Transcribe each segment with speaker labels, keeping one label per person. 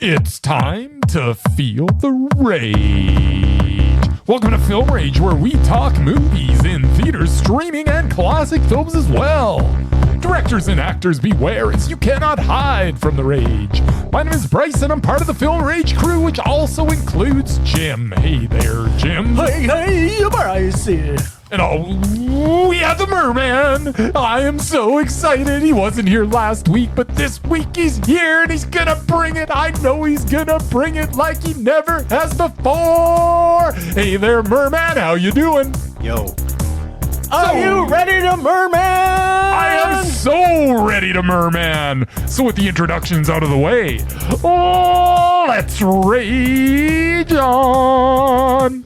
Speaker 1: It's time to feel the rage. Welcome to Film Rage, where we talk movies in theaters, streaming, and classic films as well. Directors and actors beware, as you cannot hide from the rage. My name is Bryce, and I'm part of the Film Rage crew, which also includes Jim. Hey there, Jim.
Speaker 2: Hey, Bryce.
Speaker 1: And we have the Merman. I am so excited. He wasn't here last week, but this week he's here and he's gonna bring it. I know he's gonna bring it like he never has before. Hey there, Merman. How you doing?
Speaker 3: Yo.
Speaker 2: Are you ready to Merman?
Speaker 1: I am so ready to Merman. So with the introductions out of the way, let's rage on.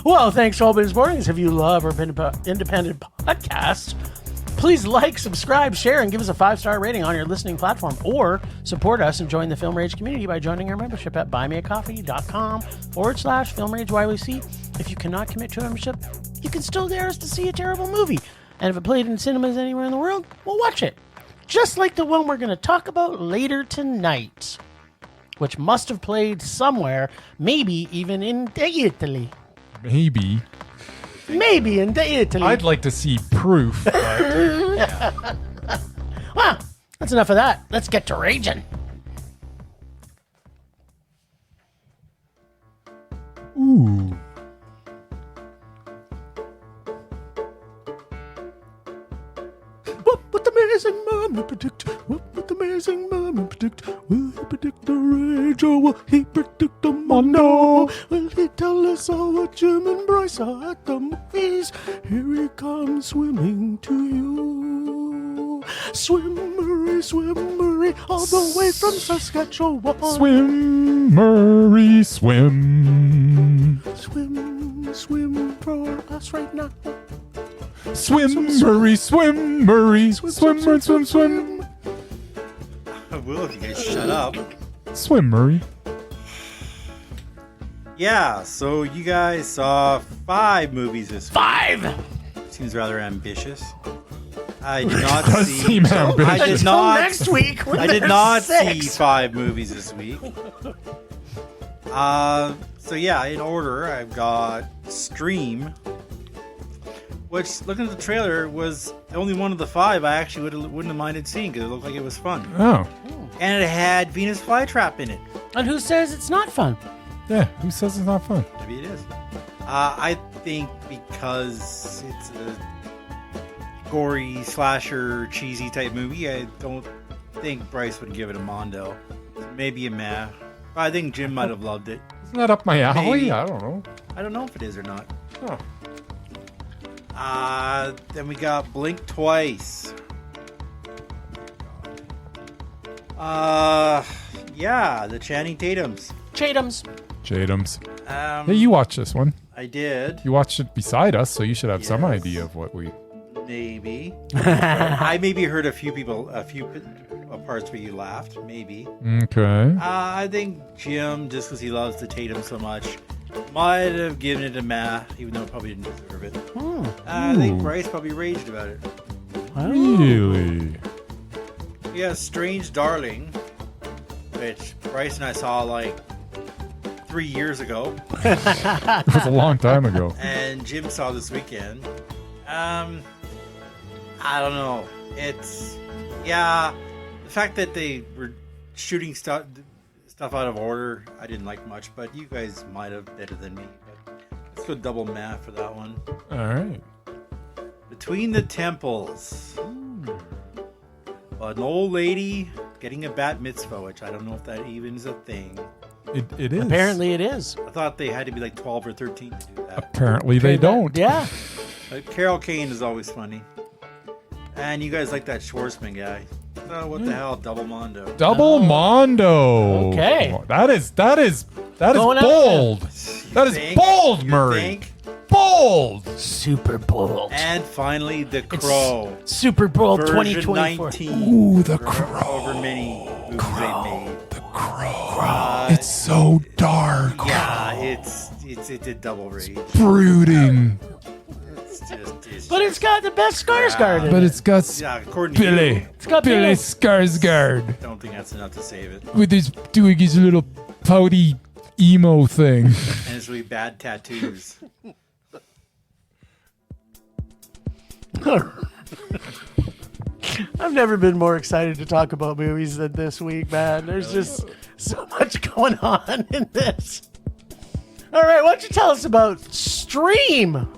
Speaker 2: Well, thanks for all these mornings. If you love our independent podcasts, please like, subscribe, share, and give us a 5-star rating on your listening platform, or support us and join the Film Rage community by joining our membership at buymeacoffee.com/FilmRageYYC. If you cannot commit to a membership, you can still dare us to see a terrible movie. And if it played in cinemas anywhere in the world, we'll watch it. Just like the one we're going to talk about later tonight, which must have played somewhere, maybe even in Italy.
Speaker 1: Maybe
Speaker 2: in Italy.
Speaker 1: I'd like to see proof. But
Speaker 2: Well, that's enough of that. Let's get to raging.
Speaker 1: Ooh.
Speaker 2: What would the amazing Murman predict? What would the amazing Murman predict? Will he predict the rage or will he predict the mono? Will he tell us all what Jim and Bryce are at the movies? Here he comes swimming to you. Swimmery, all the way from Saskatchewan.
Speaker 1: Swim, Murray, swim.
Speaker 2: Swim for us right now.
Speaker 1: Swim, Murray, swim, Murray. Swim.
Speaker 3: I will if you guys shut up.
Speaker 1: Swim, Murray.
Speaker 3: Yeah, so you guys saw 5 movies this week.
Speaker 2: 5!
Speaker 3: Seems rather ambitious. I did not
Speaker 1: Does
Speaker 3: see.
Speaker 1: seem ambitious.
Speaker 3: I did
Speaker 2: Until
Speaker 3: not.
Speaker 2: next week.
Speaker 3: I did not see 5 movies this week. So yeah, in order, I've got Stream, which, looking at the trailer, was the only one of the 5 I actually wouldn't have minded seeing because it looked like it was fun.
Speaker 1: Oh.
Speaker 3: And it had Venus Flytrap in it.
Speaker 2: And who says it's not fun?
Speaker 1: Yeah, who says it's not fun?
Speaker 3: Maybe it is. I think because it's a gory, slasher, cheesy type movie, I don't think Bryce would give it a Mondo. Maybe a meh. I think Jim might have loved it.
Speaker 1: Isn't that up my alley?
Speaker 3: Maybe.
Speaker 1: I don't know.
Speaker 3: I don't know if it is or not.
Speaker 1: Oh.
Speaker 3: Then we got Blink Twice. Yeah, the Channing Tatums.
Speaker 2: Chatums.
Speaker 1: Jadams. Hey, you watched this one.
Speaker 3: I did.
Speaker 1: You watched it beside us, so you should have some
Speaker 3: Yes.
Speaker 1: idea of what we...
Speaker 3: Maybe. I maybe heard a few parts where you laughed. Maybe.
Speaker 1: Okay.
Speaker 3: I think Jim, just because he loves the Tatum so much, might have given it a meh, even though it probably didn't deserve it. I think
Speaker 1: Ooh.
Speaker 3: Bryce probably raged about it.
Speaker 1: Really?
Speaker 3: Yeah, Strange Darling, which Bryce and I saw like 3 years ago,
Speaker 1: It was a long time ago.
Speaker 3: and Jim saw this weekend. I don't know. It's the fact that they were shooting stuff out of order, I didn't like much, but you guys might have better than me. But let's go double math for that one.
Speaker 1: All right.
Speaker 3: Between the Temples. An old lady getting a bat mitzvah, which I don't know if that even is a thing.
Speaker 1: It is.
Speaker 2: Apparently it is.
Speaker 3: I thought they had to be like 12 or 13 to do that.
Speaker 1: Apparently they don't.
Speaker 2: Yeah.
Speaker 3: Carol Kane is always funny. And you guys like that Schwartzman guy. So what the hell, Double Mondo.
Speaker 1: Double Mondo.
Speaker 2: Okay.
Speaker 1: That is
Speaker 2: Going out
Speaker 1: bold. That is
Speaker 3: think?
Speaker 1: bold,
Speaker 3: You
Speaker 1: Murray.
Speaker 3: think?
Speaker 1: Bold.
Speaker 2: Super Bowl.
Speaker 3: And finally, The Crow.
Speaker 2: Super Bowl
Speaker 3: Version
Speaker 2: 2024.
Speaker 3: 19.
Speaker 1: Ooh, The
Speaker 3: For
Speaker 1: Crow.
Speaker 3: However many movies they made.
Speaker 1: The Crow. It's so dark.
Speaker 3: Yeah, it's a double rage.
Speaker 1: Brooding.
Speaker 3: It's
Speaker 2: But it's got the best Skarsgard in
Speaker 1: But
Speaker 2: it.
Speaker 1: it's got
Speaker 3: Yeah, according to
Speaker 1: Billy.
Speaker 3: you,
Speaker 2: It's got
Speaker 1: Billy
Speaker 2: Billy.
Speaker 1: Skarsgard
Speaker 3: I don't think that's enough to save it.
Speaker 1: with his doing his little pouty emo thing.
Speaker 3: And it's really bad tattoos.
Speaker 2: I've never been more excited to talk about movies than this week, man. There's just so much going on in this. All right, why don't you tell us about Stream?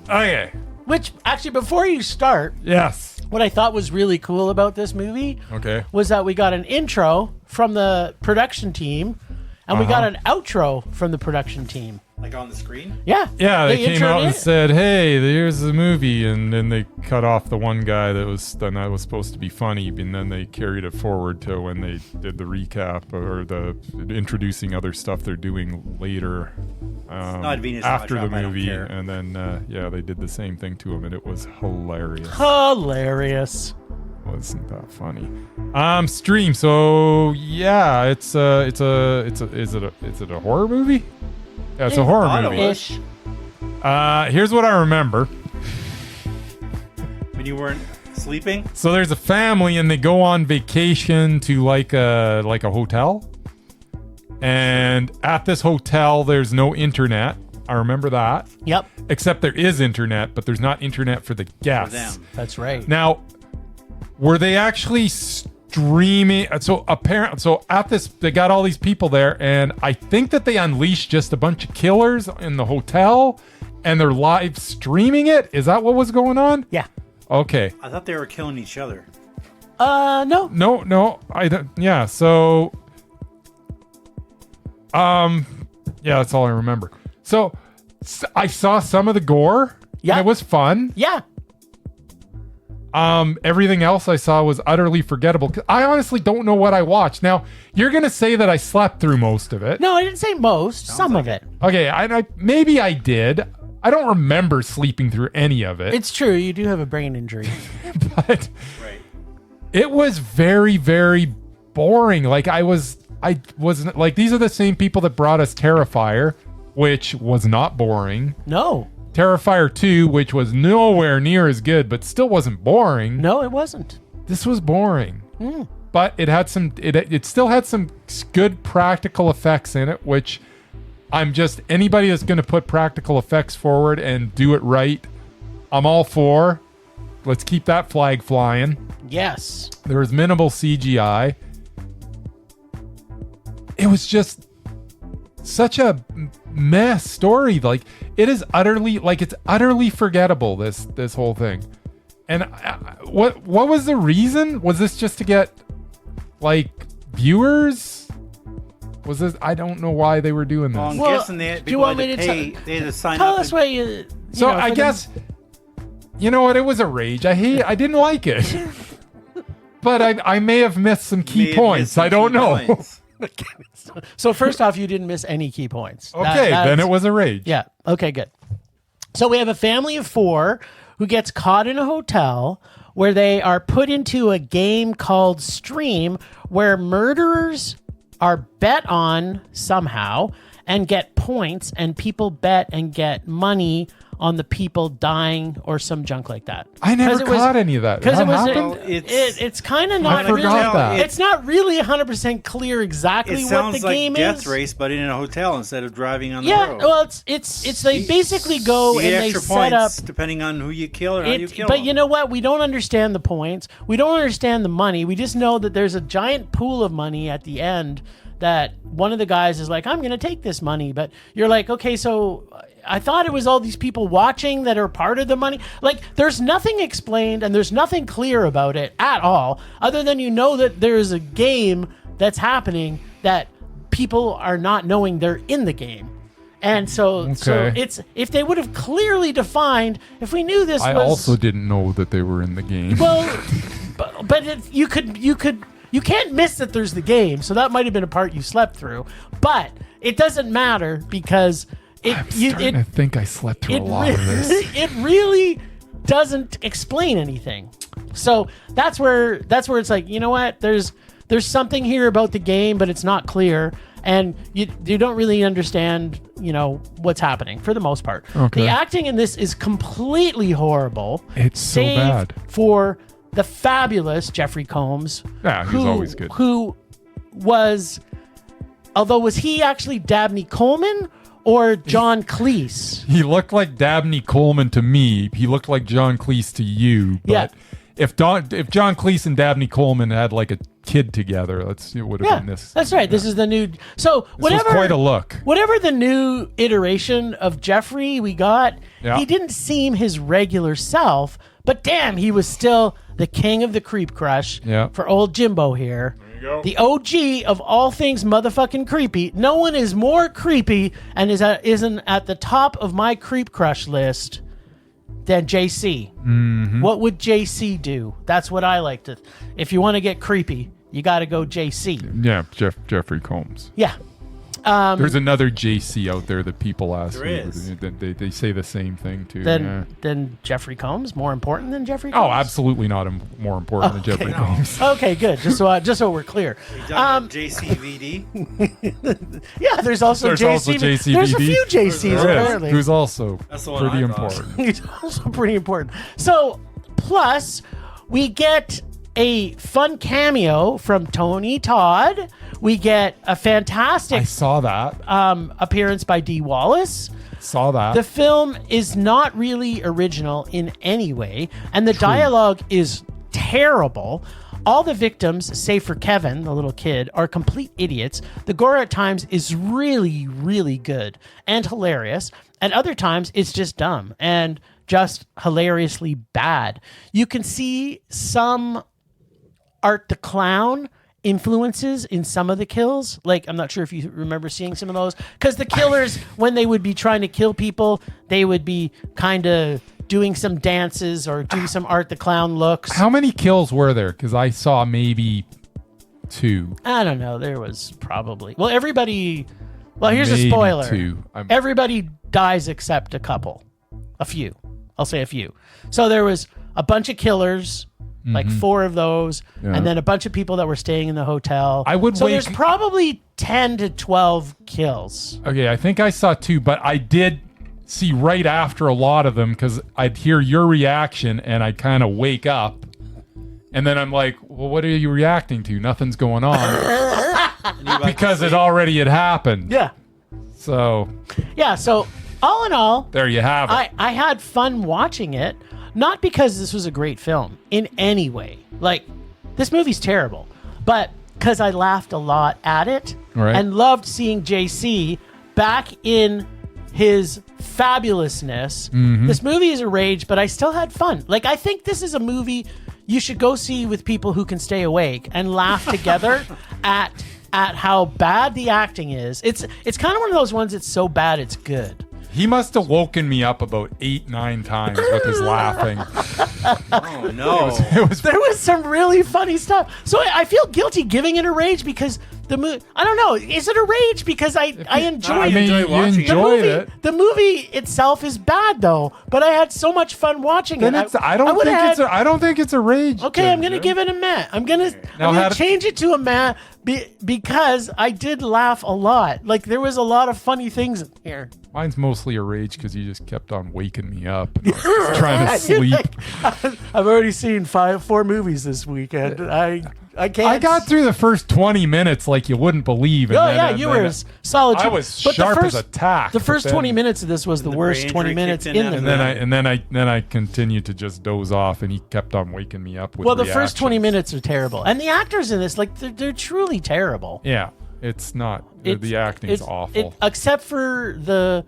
Speaker 1: Okay.
Speaker 2: Which, actually, before you start,
Speaker 1: Yes.
Speaker 2: what I thought was really cool about this movie
Speaker 1: Okay.
Speaker 2: was that we got an intro from the production team, and we got an outro from the production team.
Speaker 3: Like on the screen?
Speaker 2: Yeah.
Speaker 1: Yeah, they came
Speaker 2: introed
Speaker 1: out and
Speaker 2: it.
Speaker 1: said, "Hey, here's the movie," and then they cut off the one guy that was supposed to be funny, and then they carried it forward to when they did the recap or the introducing other stuff they're doing later
Speaker 3: not Venus
Speaker 1: after the
Speaker 3: Flytrap, I don't
Speaker 1: movie,
Speaker 3: care.
Speaker 1: and then they did the same thing to him, and it was hilarious.
Speaker 2: Hilarious.
Speaker 1: Wasn't that funny? Stream. So yeah, is it a horror movie? Yeah, it's a horror
Speaker 3: thought it
Speaker 1: movie.
Speaker 3: was.
Speaker 2: Ish.
Speaker 1: Here's what I remember.
Speaker 3: When you weren't sleeping?
Speaker 1: So there's a family and they go on vacation to like a hotel. And at this hotel there's no internet. I remember that.
Speaker 2: Yep,
Speaker 1: Except there is internet, but there's not internet for the
Speaker 3: For
Speaker 1: guests.
Speaker 3: them.
Speaker 2: that's right.
Speaker 1: Now, were they actually streaming? So at this, they got all these people there, and I think that they unleashed just a bunch of killers in the hotel, and they're live streaming it. Is that what was going on?
Speaker 2: Yeah.
Speaker 1: Okay.
Speaker 3: I thought they were killing each other.
Speaker 2: No.
Speaker 1: No, I don't. Yeah. So, yeah, that's all I remember. So, I saw some of the gore.
Speaker 2: Yeah.
Speaker 1: And it was fun.
Speaker 2: Yeah.
Speaker 1: Everything else I saw was utterly forgettable. 'Cause I honestly don't know what I watched. Now, you're gonna say that I slept through most of it.
Speaker 2: No, I didn't say most. Some of it.
Speaker 1: Okay, I maybe I did. I don't remember sleeping through any of it.
Speaker 2: It's true. You do have a brain injury.
Speaker 1: But
Speaker 3: Right.
Speaker 1: it was very, very boring. Like I wasn't like, these are the same people that brought us Terrifier, which was not boring.
Speaker 2: No.
Speaker 1: Terrifier 2, which was nowhere near as good, but still wasn't boring.
Speaker 2: No, it wasn't.
Speaker 1: This was boring. But it had some it still had some good practical effects in it, which I'm just, anybody that's going to put practical effects forward and do it right, I'm all for. Let's keep that flag flying.
Speaker 2: Yes.
Speaker 1: There was minimal CGI. It was just such a mess story. Like it's utterly forgettable, this whole thing. And what was the reason? Was this just to get like viewers? Was this? I don't know why they were doing this.
Speaker 3: Well, I'm
Speaker 2: Well,
Speaker 3: guessing
Speaker 2: do you
Speaker 3: people
Speaker 2: want
Speaker 3: had
Speaker 2: me
Speaker 3: to
Speaker 2: to
Speaker 3: pay. They had to sign
Speaker 2: Tell
Speaker 3: up.
Speaker 2: us why you.
Speaker 1: So I guess, you know what? It was a rage. I didn't like it, but I may have missed some key points. I don't know.
Speaker 2: So first off, you didn't miss any key points.
Speaker 1: Okay, then it was a rage.
Speaker 2: Yeah. Okay, good. So we have a family of 4 who gets caught in a hotel where they are put into a game called Stream, where murderers are bet on somehow and get points, and people bet and get money on the people dying or some junk like that.
Speaker 1: I never
Speaker 2: 'Cause it was-
Speaker 1: caught any of that.
Speaker 2: Because
Speaker 1: That
Speaker 2: it was,
Speaker 1: happened?
Speaker 2: it's kind of not
Speaker 1: I
Speaker 2: really.
Speaker 1: forgot that.
Speaker 2: It's not really 100% clear exactly
Speaker 3: It
Speaker 2: what
Speaker 3: sounds
Speaker 2: the
Speaker 3: like
Speaker 2: game
Speaker 3: Death
Speaker 2: is.
Speaker 3: Race, but in a hotel instead of driving on the
Speaker 2: Yeah,
Speaker 3: road.
Speaker 2: well, it's they basically go
Speaker 3: You
Speaker 2: and
Speaker 3: get
Speaker 2: they
Speaker 3: extra
Speaker 2: set up.
Speaker 3: points depending on who you kill or how you kill
Speaker 2: But
Speaker 3: them.
Speaker 2: you know what? We don't understand the points. We don't understand the money. We just know that there's a giant pool of money at the end that one of the guys is like, I'm going to take this money. But you're like, okay, so I thought it was all these people watching that are part of the money. Like, there's nothing explained and there's nothing clear about it at all, other than you know that there's a game that's happening that people are not knowing they're in the game. And so
Speaker 1: Okay.
Speaker 2: it's, if they would have clearly defined, if we knew this
Speaker 1: I
Speaker 2: was
Speaker 1: also didn't know that they were in the game.
Speaker 2: well, but you can't miss that there's the game, so that might have been a part you slept through. But it doesn't matter because
Speaker 1: I'm starting to think I slept through a lot of this.
Speaker 2: it really doesn't explain anything. So that's where it's like, you know what? There's something here about the game, but it's not clear. and you don't really understand, what's happening for the most part.
Speaker 1: Okay.
Speaker 2: The acting in this is completely horrible.
Speaker 1: It's so
Speaker 2: save
Speaker 1: bad.
Speaker 2: For the fabulous Jeffrey Combs.
Speaker 1: Yeah, he's always good.
Speaker 2: Who was he actually Dabney Coleman or John Cleese?
Speaker 1: He looked like Dabney Coleman to me. He looked like John Cleese to you. But
Speaker 2: Yeah.
Speaker 1: if John Cleese and Dabney Coleman had like a kid together, it would have been this.
Speaker 2: That's right. This is the new. So whatever.
Speaker 1: Was quite a look.
Speaker 2: Whatever the new iteration of Jeffrey we got,
Speaker 1: Yeah.
Speaker 2: he didn't seem his regular self. But damn, he was still the king of the creep crush for old Jimbo here. The OG of all things motherfucking creepy. No one is more creepy and isn't at the top of my creep crush list than JC.
Speaker 1: Mm-hmm.
Speaker 2: What would JC do? That's what I like to. If you want to get creepy, you got to go JC.
Speaker 1: Yeah, Jeffrey Combs.
Speaker 2: Yeah.
Speaker 1: There's another JC out there that people ask.
Speaker 3: There is.
Speaker 1: They say the same thing too.
Speaker 2: Then Jeffrey Combs more important than Jeffrey Combs?
Speaker 1: Oh, absolutely not more important than Jeffrey Combs.
Speaker 2: Okay, good. Just so we're clear.
Speaker 3: JCVD.
Speaker 2: Yeah, there's also
Speaker 1: There's
Speaker 2: JC.
Speaker 1: also JCVD.
Speaker 2: There's a few JCs
Speaker 1: There is,
Speaker 2: apparently.
Speaker 1: who's also
Speaker 3: That's the one
Speaker 1: pretty
Speaker 3: I thought.
Speaker 1: important.
Speaker 2: He's also pretty important. So, plus, we get a fun cameo from Tony Todd. We get a
Speaker 1: I
Speaker 2: fantastic
Speaker 1: saw that.
Speaker 2: appearance by Dee Wallace.
Speaker 1: Saw that.
Speaker 2: The film is not really original in any way, and the dialogue is terrible. All the victims, save for Kevin, the little kid, are complete idiots. The gore at times is really, really good and hilarious. At other times, it's just dumb and just hilariously bad. You can see some Art the Clown influences in some of the kills. Like, I'm not sure if you remember seeing some of those. Because the killers, when they would be trying to kill people, they would be kind of doing some dances or doing some Art the Clown looks.
Speaker 1: How many kills were there? Because I saw maybe 2.
Speaker 2: I don't know. There was probably... Well, everybody... Well, here's
Speaker 1: Maybe
Speaker 2: a spoiler.
Speaker 1: 2.
Speaker 2: Everybody dies except a couple. A few. I'll say a few. So there was a bunch of killers... Like 4 of those,
Speaker 1: Yeah.
Speaker 2: and then a bunch of people that were staying in the hotel.
Speaker 1: So
Speaker 2: there's probably 10 to 12 kills.
Speaker 1: Okay, I think I saw 2, but I did see right after a lot of them because I'd hear your reaction and I'd kind of wake up. And then I'm like, well, what are you reacting to? Nothing's going on. Because it already had happened.
Speaker 2: Yeah.
Speaker 1: So
Speaker 2: all in all,
Speaker 1: there you have it.
Speaker 2: I had fun watching it. Not because this was a great film in any way. Like, this movie's terrible. But because I laughed a lot at it
Speaker 1: Right.
Speaker 2: and loved seeing JC back in his fabulousness.
Speaker 1: Mm-hmm.
Speaker 2: This movie is a rage, but I still had fun. Like, I think this is a movie you should go see with people who can stay awake and laugh together at how bad the acting is. It's kind of one of those ones that's so bad it's good.
Speaker 1: He must have woken me up about 8-9 times with his laughing.
Speaker 3: Oh no!
Speaker 1: It was
Speaker 2: There was some really funny stuff. So I feel guilty giving it a rage because the movie... I don't know. Is it a rage? Because I enjoyed
Speaker 1: I
Speaker 2: it.
Speaker 1: mean,
Speaker 3: enjoy
Speaker 1: you
Speaker 3: watching it.
Speaker 1: enjoyed it.
Speaker 2: The movie itself is bad though, but I had so much fun watching
Speaker 1: Then
Speaker 2: it.
Speaker 1: I don't think it's a rage.
Speaker 2: Okay, I'm gonna
Speaker 1: Ginger.
Speaker 2: give it a meh. I'm gonna
Speaker 1: Now,
Speaker 2: change it to a meh because I did laugh a lot. Like, there was a lot of funny things in here.
Speaker 1: Mine's mostly a rage because you just kept on waking me up. I was trying to sleep.
Speaker 2: I've already seen 4 movies this weekend. I can't.
Speaker 1: I got through the first 20 minutes like you wouldn't believe. And
Speaker 2: Oh
Speaker 1: then-
Speaker 2: yeah,
Speaker 1: and
Speaker 2: you
Speaker 1: then-
Speaker 2: were solid.
Speaker 1: I was
Speaker 2: But
Speaker 1: sharp as a tack.
Speaker 2: The first
Speaker 1: but
Speaker 2: 20
Speaker 1: then-
Speaker 2: minutes of this was the worst
Speaker 3: brain
Speaker 2: 20
Speaker 3: injury
Speaker 2: minutes
Speaker 3: kicked
Speaker 2: in
Speaker 3: in
Speaker 2: the
Speaker 3: after
Speaker 2: movie.
Speaker 1: Then I continued to just doze off, and he kept on waking me up with.
Speaker 2: Well, the first 20
Speaker 1: reactions.
Speaker 2: minutes are terrible, and the actors in this, like, they're truly terrible.
Speaker 1: Yeah, it's not. The acting's awful.
Speaker 2: Except for the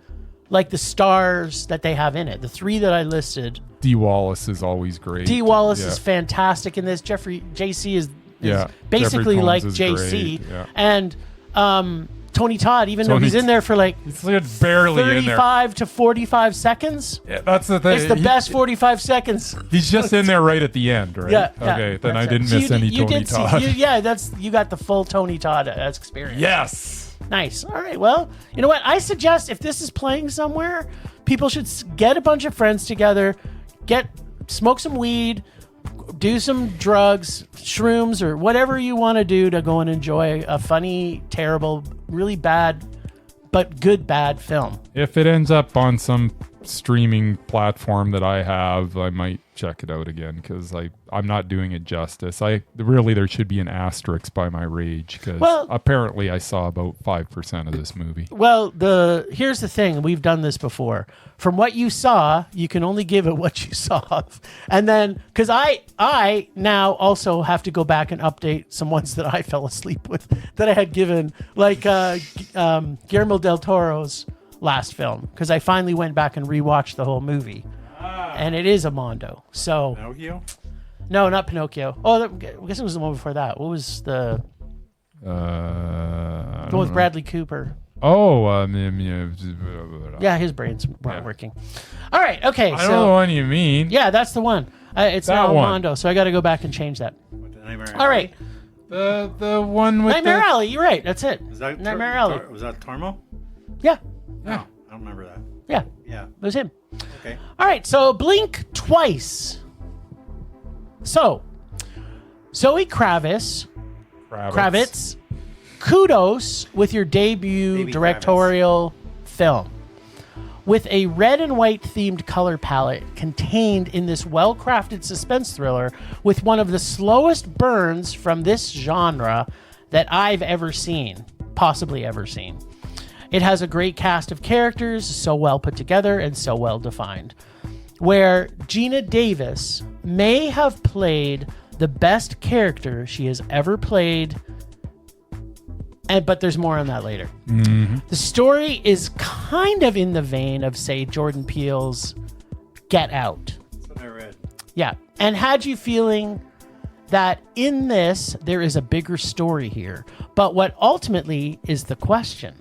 Speaker 2: stars that they have in it. The 3 that I listed.
Speaker 1: Dee Wallace is always great.
Speaker 2: Dee Wallace
Speaker 1: Yeah.
Speaker 2: is fantastic in this. JC is
Speaker 1: Yeah,
Speaker 2: basically
Speaker 1: Jeffrey
Speaker 2: like
Speaker 1: Combs is
Speaker 2: JC.
Speaker 1: great, yeah.
Speaker 2: And Tony Todd, even though
Speaker 1: Tony-
Speaker 2: he's in there for like
Speaker 1: He's barely in there.
Speaker 2: 35 to 45 seconds.
Speaker 1: Yeah, that's the thing.
Speaker 2: It's the best 45 seconds.
Speaker 1: He's just in there right at the end, right?
Speaker 2: Yeah.
Speaker 1: Okay, then I didn't
Speaker 2: So
Speaker 1: miss any Tony
Speaker 2: did
Speaker 1: Todd.
Speaker 2: you got the full Tony Todd experience.
Speaker 1: Yes.
Speaker 2: Nice. All right. Well, you know what? I suggest if this is playing somewhere, people should get a bunch of friends together, smoke some weed, do some drugs, shrooms, or whatever you want to do to go and enjoy a funny, terrible, really bad, but good bad film.
Speaker 1: If it ends up on some streaming platform that I have, I might check it out again because I'm not doing it justice. There should be an asterisk by my rage because apparently I saw about 5% of this movie.
Speaker 2: Well, here's the thing. We've done this before. From what you saw, you can only give it what you saw. And then, because I now also have to go back and update some ones that I fell asleep with that I had given, like Guillermo del Toro's last film, because I finally went back and rewatched the whole movie. And it is a Mondo. So
Speaker 3: Pinocchio?
Speaker 2: No, not Pinocchio. Oh, I guess it was the one before that. What was the one with Bradley Cooper?
Speaker 1: Oh,
Speaker 2: yeah, his brain's not working. All right, okay.
Speaker 1: I don't know what you mean.
Speaker 2: Yeah, that's the one. It's
Speaker 1: that
Speaker 2: now
Speaker 1: one.
Speaker 2: Mondo, so I got to go back and change that.
Speaker 3: Nightmare
Speaker 2: All right.
Speaker 1: The one with
Speaker 2: Nightmare Alley, you're right. That's it.
Speaker 3: Was that
Speaker 2: Nightmare Alley.
Speaker 3: Was that Tormo?
Speaker 2: Yeah.
Speaker 3: No, I don't remember that.
Speaker 2: Yeah.
Speaker 3: Yeah.
Speaker 2: It was him.
Speaker 3: Okay.
Speaker 2: All right, so blink twice. So, Zoe Kravitz, kudos with your debut
Speaker 3: Baby
Speaker 2: directorial film. With a red and white themed color palette contained in this well-crafted suspense thriller with one of the slowest burns from this genre that I've ever seen, possibly ever seen. It has a great cast of characters, so well put together and so well defined, where Geena Davis may have played the best character she has ever played, but there's more on that later.
Speaker 1: Mm-hmm.
Speaker 2: The story is kind of in the vein of, say, Jordan Peele's Get Out.
Speaker 3: That's what I read.
Speaker 2: Yeah, and had you feeling that in this, there is a bigger story here. But what ultimately is the question?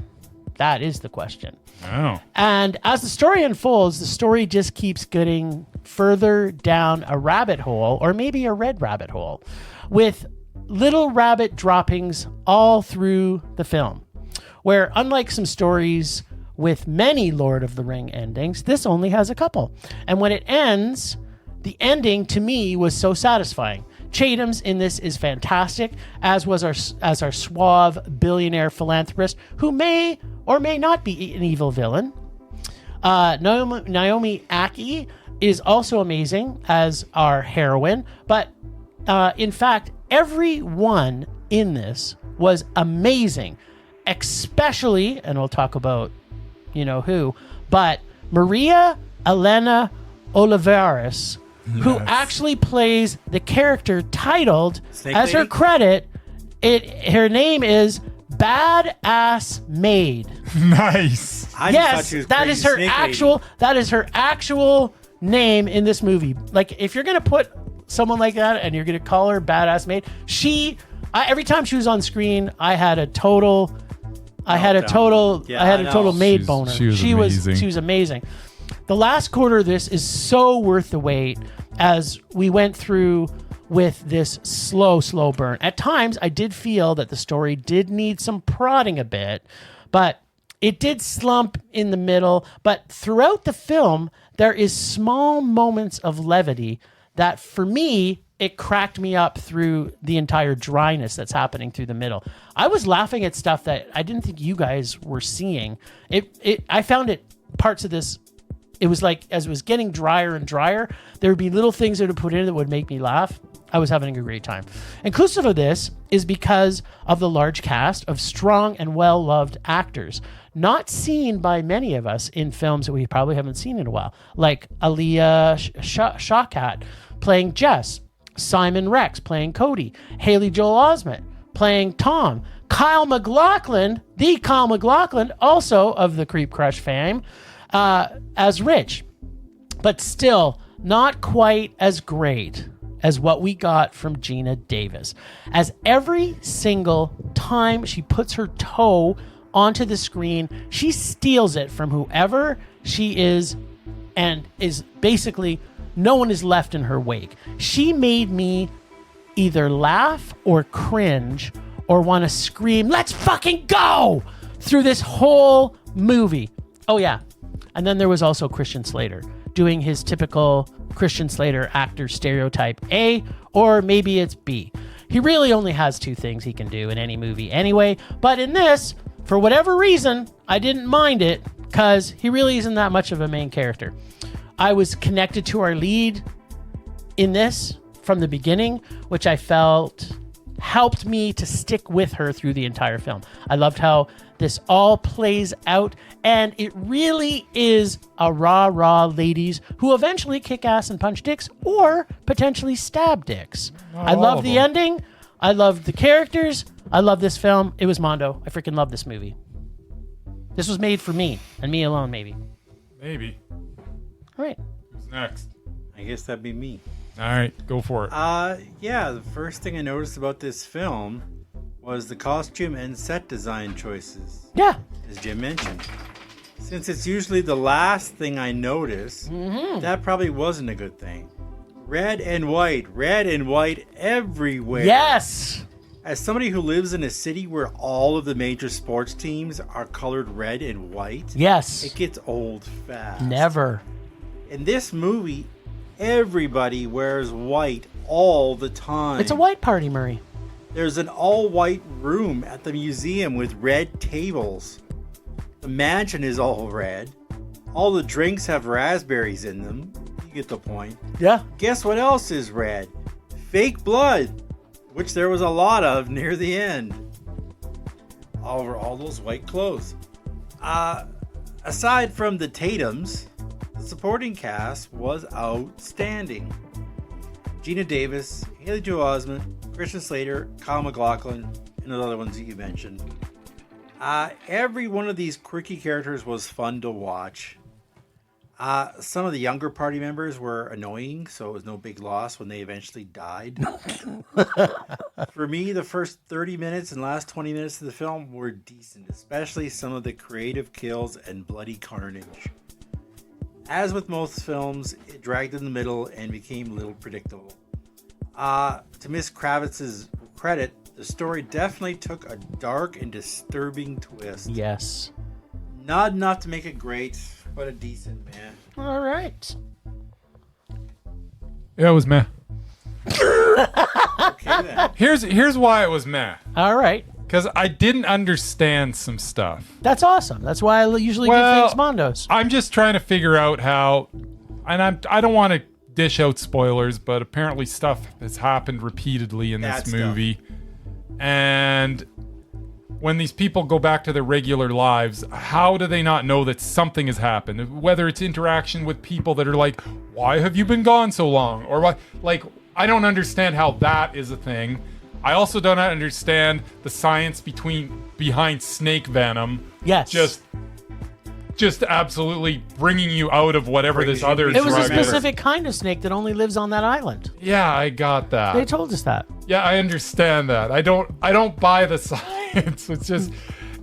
Speaker 2: That is the question.
Speaker 1: Oh.
Speaker 2: And as the story unfolds, the story just keeps getting further down a rabbit hole, or maybe a red rabbit hole, with little rabbit droppings all through the film, where unlike some stories with many Lord of the Ring endings, this only has a couple. And when it ends, the ending to me was so satisfying. Chatham's in this is fantastic, as was our suave billionaire philanthropist, who may or may not be an evil villain. Naomi Ackie is also amazing as our heroine, but in fact, everyone in this was amazing, especially, and we'll talk about who, but Maria Elena Olivares, who actually plays the character titled
Speaker 3: Snake
Speaker 2: as her
Speaker 3: Lady?
Speaker 2: credit. Her name is Badass Maid.
Speaker 1: Nice.
Speaker 3: I just
Speaker 2: Yes,
Speaker 3: thought she was
Speaker 2: that
Speaker 3: crazy
Speaker 2: is her
Speaker 3: snake
Speaker 2: actual. That is her actual name in this movie. Like, if you're gonna put someone like that and you're gonna call her Badass Maid, every time she was on screen, I had a total maid boner.
Speaker 1: She was amazing.
Speaker 2: She was amazing. The last quarter of this is so worth the wait as we went through with this slow burn. At times, I did feel that the story did need some prodding a bit, but it did slump in the middle. But throughout the film, there is small moments of levity that, for me, it cracked me up through the entire dryness that's happening through the middle. I was laughing at stuff that I didn't think you guys were seeing. I found parts of this. It was like, as it was getting drier and drier, there would be little things that would put in that would make me laugh. I was having a great time. Inclusive of this is because of the large cast of strong and well-loved actors, not seen by many of us in films that we probably haven't seen in a while, like Aaliyah Shawkat playing Jess, Simon Rex playing Cody, Haley Joel Osment playing Tom, Kyle MacLachlan, the Kyle MacLachlan, also of the Creep Crush fame, as Rich, but still not quite as great as what we got from Geena Davis, as every single time she puts her toe onto the screen, she steals it from whoever she is, and is basically, no one is left in her wake. She made me either laugh or cringe or want to scream, "Let's fucking go!" through this whole movie. Oh yeah. And then there was also Christian Slater.
Speaker 4: doing his typical Christian Slater actor stereotype A, or maybe it's B. He really only has 2 things he can do in any movie anyway, but in this, for whatever reason, I didn't mind it because he really isn't that much of a main character. I was connected to our lead in this from the beginning, which I felt helped me to stick with her through the entire film. I loved how this all plays out, and it really is a rah ladies who eventually kick ass and punch dicks or potentially stab dicks. I love the ending. I love the characters. I love this film. It was Mondo. I freaking love this movie. This was made for me and me alone, maybe.
Speaker 1: Maybe.
Speaker 4: All right.
Speaker 1: Who's next?
Speaker 3: I guess that'd be me.
Speaker 1: All right, go for it.
Speaker 3: Yeah, the first thing I noticed about this film was the costume and set design choices.
Speaker 4: Yeah.
Speaker 3: As Jim mentioned. Since it's usually the last thing I notice, that probably wasn't a good thing. Red and white everywhere.
Speaker 4: Yes.
Speaker 3: As somebody who lives in a city where all of the major sports teams are colored red and white,
Speaker 4: Yes.
Speaker 3: it gets old fast.
Speaker 4: Never.
Speaker 3: In this movie, everybody wears white all the time.
Speaker 4: It's a white party, Murray.
Speaker 3: There's an all-white room at the museum with red tables. The mansion is all red. All the drinks have raspberries in them. You get the point.
Speaker 4: Yeah.
Speaker 3: Guess what else is red? Fake blood, which there was a lot of near the end. All over all those white clothes. Aside from the Tatums, the supporting cast was outstanding. Gina Davis, Haley Joel Osment, Christian Slater, Kyle MacLachlan, and the other ones that you mentioned. Every one of these quirky characters was fun to watch. Some of the younger party members were annoying, so it was no big loss when they eventually died. For me, the first 30 minutes and last 20 minutes of the film were decent, especially some of the creative kills and bloody carnage. As with most films, it dragged in the middle and became a little predictable. To Miss Kravitz's credit, the story definitely took a dark and disturbing twist.
Speaker 4: Yes.
Speaker 3: Not enough to make it great, but a decent, man.
Speaker 4: All right.
Speaker 1: Yeah, it was meh.
Speaker 3: Okay then.
Speaker 1: Here's why it was meh.
Speaker 4: All right.
Speaker 1: Because I didn't understand some stuff.
Speaker 4: That's awesome. That's why I usually give things Mondos.
Speaker 1: I'm just trying to figure out how, and I don't want to dish out spoilers, but apparently stuff has happened repeatedly in this movie. And when these people go back to their regular lives, how do they not know that something has happened? Whether it's interaction with people that are like, why have you been gone so long? Or what? Like, I don't understand how that is a thing. I also don't understand the science behind snake venom.
Speaker 4: Yes.
Speaker 1: Just absolutely bringing you out of whatever this other
Speaker 4: It was a
Speaker 1: drug is.
Speaker 4: specific kind of snake that only lives on that island.
Speaker 1: Yeah, I got that.
Speaker 4: They told us that.
Speaker 1: Yeah, I understand that. I don't buy the science. It's just,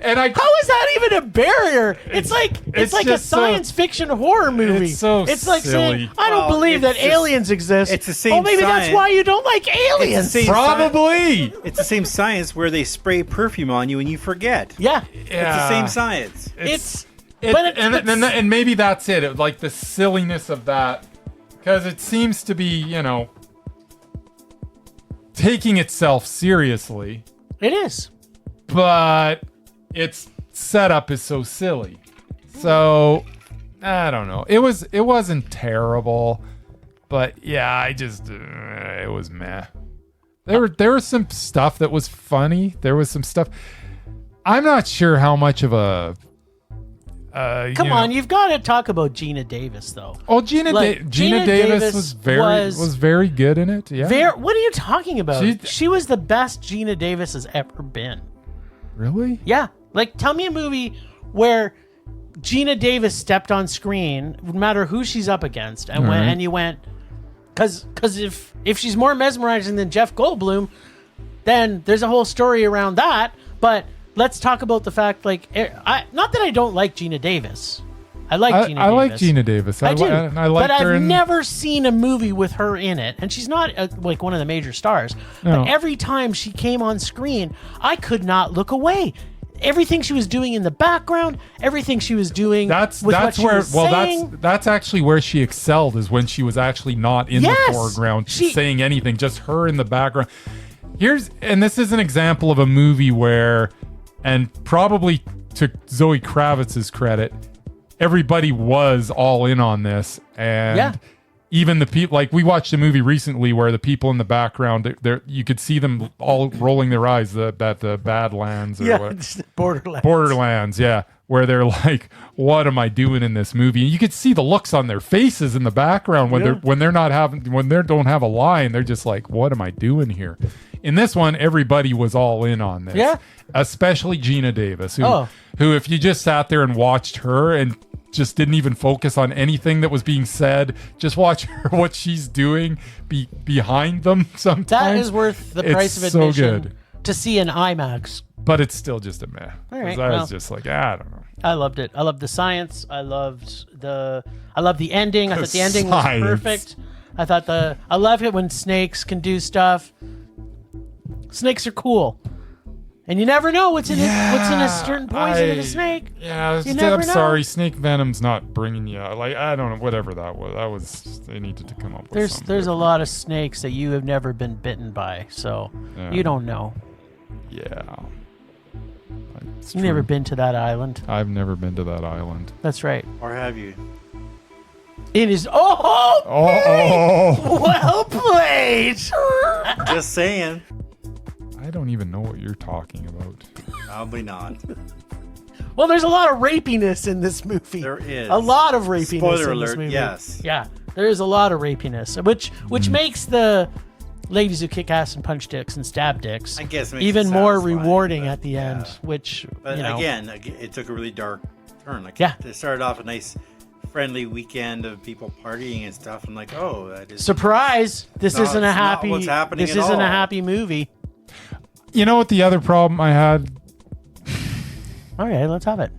Speaker 1: and
Speaker 4: How is that even a barrier? It's like a
Speaker 1: just
Speaker 4: science fiction horror movie.
Speaker 1: It's so
Speaker 4: It's like
Speaker 1: silly.
Speaker 4: saying, I don't believe that aliens exist.
Speaker 3: it's the same
Speaker 4: Oh, maybe that's
Speaker 3: science.
Speaker 4: why you don't like aliens.
Speaker 3: It's the same
Speaker 1: probably.
Speaker 3: It's the same science where they spray perfume on you and you forget.
Speaker 4: Yeah.
Speaker 3: It's the same science.
Speaker 1: And maybe that's it. Like the silliness of that, because it seems to be, taking itself seriously,
Speaker 4: It is.
Speaker 1: but its setup is so silly. So I don't know. It wasn't terrible, but yeah, it was meh. There was some stuff that was funny. There was some stuff. I'm not sure how much of a.
Speaker 4: Come on, you've got to talk about Gina Davis, though.
Speaker 1: Oh, Gina Davis was very good in it. Yeah.
Speaker 4: What are you talking about?
Speaker 1: She-
Speaker 4: She was the best Gina Davis has ever been.
Speaker 1: Really?
Speaker 4: Yeah. Like, tell me a movie where Gina Davis stepped on screen, no matter who she's up against, and you went, because if she's more mesmerizing than Jeff Goldblum, then there's a whole story around that. But let's talk about the fact, not that I don't like Gina Davis. I like Gina Davis.
Speaker 1: I like Gina Davis.
Speaker 4: I do.
Speaker 1: I like
Speaker 4: but
Speaker 1: her
Speaker 4: I've never seen a movie with her in it. And she's not like one of the major stars.
Speaker 1: No.
Speaker 4: But every time she came on screen, I could not look away. everything she was doing in the background, everything she was doing
Speaker 1: That's
Speaker 4: with what she
Speaker 1: where
Speaker 4: was saying.
Speaker 1: that's actually where she excelled, is when she was actually not in
Speaker 4: Yes!
Speaker 1: the foreground saying anything, just her in the background. And this is an example of a movie where, and probably to Zoe Kravitz's credit, everybody was all in on this, and even the people, like we watched a movie recently where the people in the background, you could see them all rolling their eyes at the Badlands or what? Borderlands, yeah, where they're like, "What am I doing in this movie?" And you could see the looks on their faces in the background when they don't have a line. They're just like, "What am I doing here?" In this one, everybody was all in on this.
Speaker 4: Yeah.
Speaker 1: Especially Gina Davis, who if you just sat there and watched her and just didn't even focus on anything that was being said, just watch her, what she's doing behind them sometimes.
Speaker 4: That is worth the price of admission
Speaker 1: so good.
Speaker 4: to see an IMAX.
Speaker 1: But it's still just a meh.
Speaker 4: All right,
Speaker 1: I was just like, I don't know.
Speaker 4: I loved it. I loved the science. I loved the ending. I thought the ending was perfect. I love it when snakes can do stuff. Snakes are cool. And you never know what's in a certain poison in a snake.
Speaker 1: Yeah,
Speaker 4: you never
Speaker 1: I'm
Speaker 4: know.
Speaker 1: sorry. Snake venom's not bringing you. Like, I don't know. Whatever that was. They needed to come up with something.
Speaker 4: There's a lot of snakes that you have never been bitten by, so you don't know.
Speaker 1: Yeah.
Speaker 4: You've never been to that island.
Speaker 1: I've never been to that island.
Speaker 4: That's right.
Speaker 3: Or have you?
Speaker 4: It is.
Speaker 1: Oh!
Speaker 4: Well played.
Speaker 3: Just saying.
Speaker 1: I don't even know what you're talking about.
Speaker 3: Probably not.
Speaker 4: Well, there's a lot of rapiness in this movie.
Speaker 3: There is.
Speaker 4: A lot of rapiness
Speaker 3: Spoiler
Speaker 4: in this
Speaker 3: alert,
Speaker 4: movie.
Speaker 3: yes.
Speaker 4: Yeah, there is a lot of rapiness, which makes the ladies who kick ass and punch dicks and stab dicks,
Speaker 3: I guess, makes
Speaker 4: even
Speaker 3: it
Speaker 4: more
Speaker 3: satisfying,
Speaker 4: rewarding
Speaker 3: but
Speaker 4: at the end. Which,
Speaker 3: but
Speaker 4: you know,
Speaker 3: again, it took a really dark turn. Like, it started off a nice, friendly weekend of people partying and stuff. I'm like, oh, that is
Speaker 4: surprise! This isn't a happy.
Speaker 3: Not what's happening
Speaker 4: this
Speaker 3: at
Speaker 4: isn't
Speaker 3: all.
Speaker 4: a happy movie.
Speaker 1: You know what the other problem I had
Speaker 4: Okay, let's have it.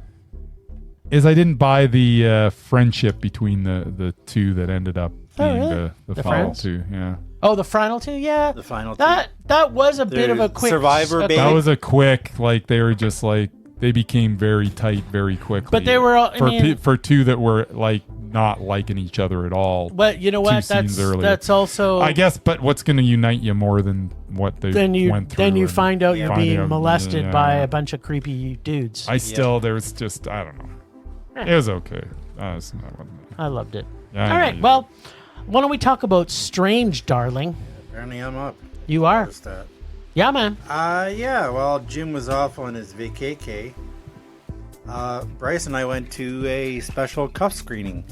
Speaker 1: is I didn't buy the friendship between the two that ended up being the final
Speaker 4: friends?
Speaker 1: two. Yeah.
Speaker 4: Oh, the final two, yeah.
Speaker 3: The final two.
Speaker 4: That was a bit of a quick
Speaker 3: Survivor bait.
Speaker 1: That was a quick, like, they were just like, they became very tight very quickly.
Speaker 4: But they were all,
Speaker 1: for two that were like not liking each other at all.
Speaker 4: But you know what? That's also,
Speaker 1: I guess. But what's going to unite you more than what they went through?
Speaker 4: Then you find out you're being molested by
Speaker 1: yeah.
Speaker 4: a bunch of creepy dudes.
Speaker 1: There was just, I don't know. It was okay.
Speaker 4: I loved it.
Speaker 1: Yeah,
Speaker 4: all right. Well, why don't we talk about Strange, darling?
Speaker 3: Apparently, I'm up.
Speaker 4: You are.
Speaker 3: Noticed that.
Speaker 4: Yeah, man.
Speaker 3: Yeah. Well, Jim was off on his vacay. Bryce and I went to a special cuff screening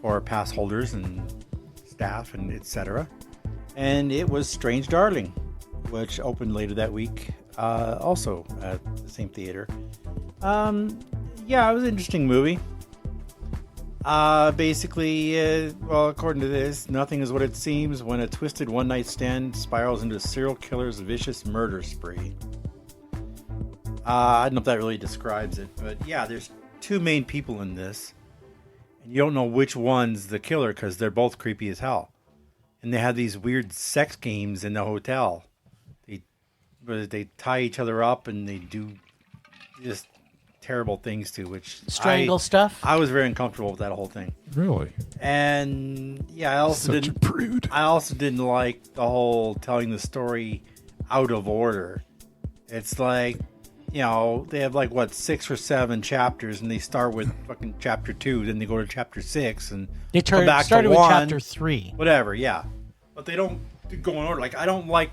Speaker 3: for pass holders and staff and etc. And it was Strange Darling, which opened later that week, also at the same theater. Yeah, it was an interesting movie. Basically, well, according to this, nothing is what it seems when a twisted one-night stand spirals into a serial killer's vicious murder spree. I don't know if that really describes it, but yeah, there's two main people in this, and you don't know which one's the killer because they're both creepy as hell. And they have these weird sex games in the hotel. They tie each other up and they do just terrible things to, which
Speaker 4: strangle stuff.
Speaker 3: I was very uncomfortable with that whole thing.
Speaker 1: Really?
Speaker 3: And yeah, I also
Speaker 1: Such a prude.
Speaker 3: I also didn't like the whole telling the story out of order. It's like, you know, they have like 6 or 7 chapters, and they start with fucking chapter 2, then they go to chapter 6, and
Speaker 4: they
Speaker 3: come back
Speaker 4: started
Speaker 3: to 1,
Speaker 4: with chapter 3.
Speaker 3: Whatever, yeah. But they don't go in order. Like, I don't like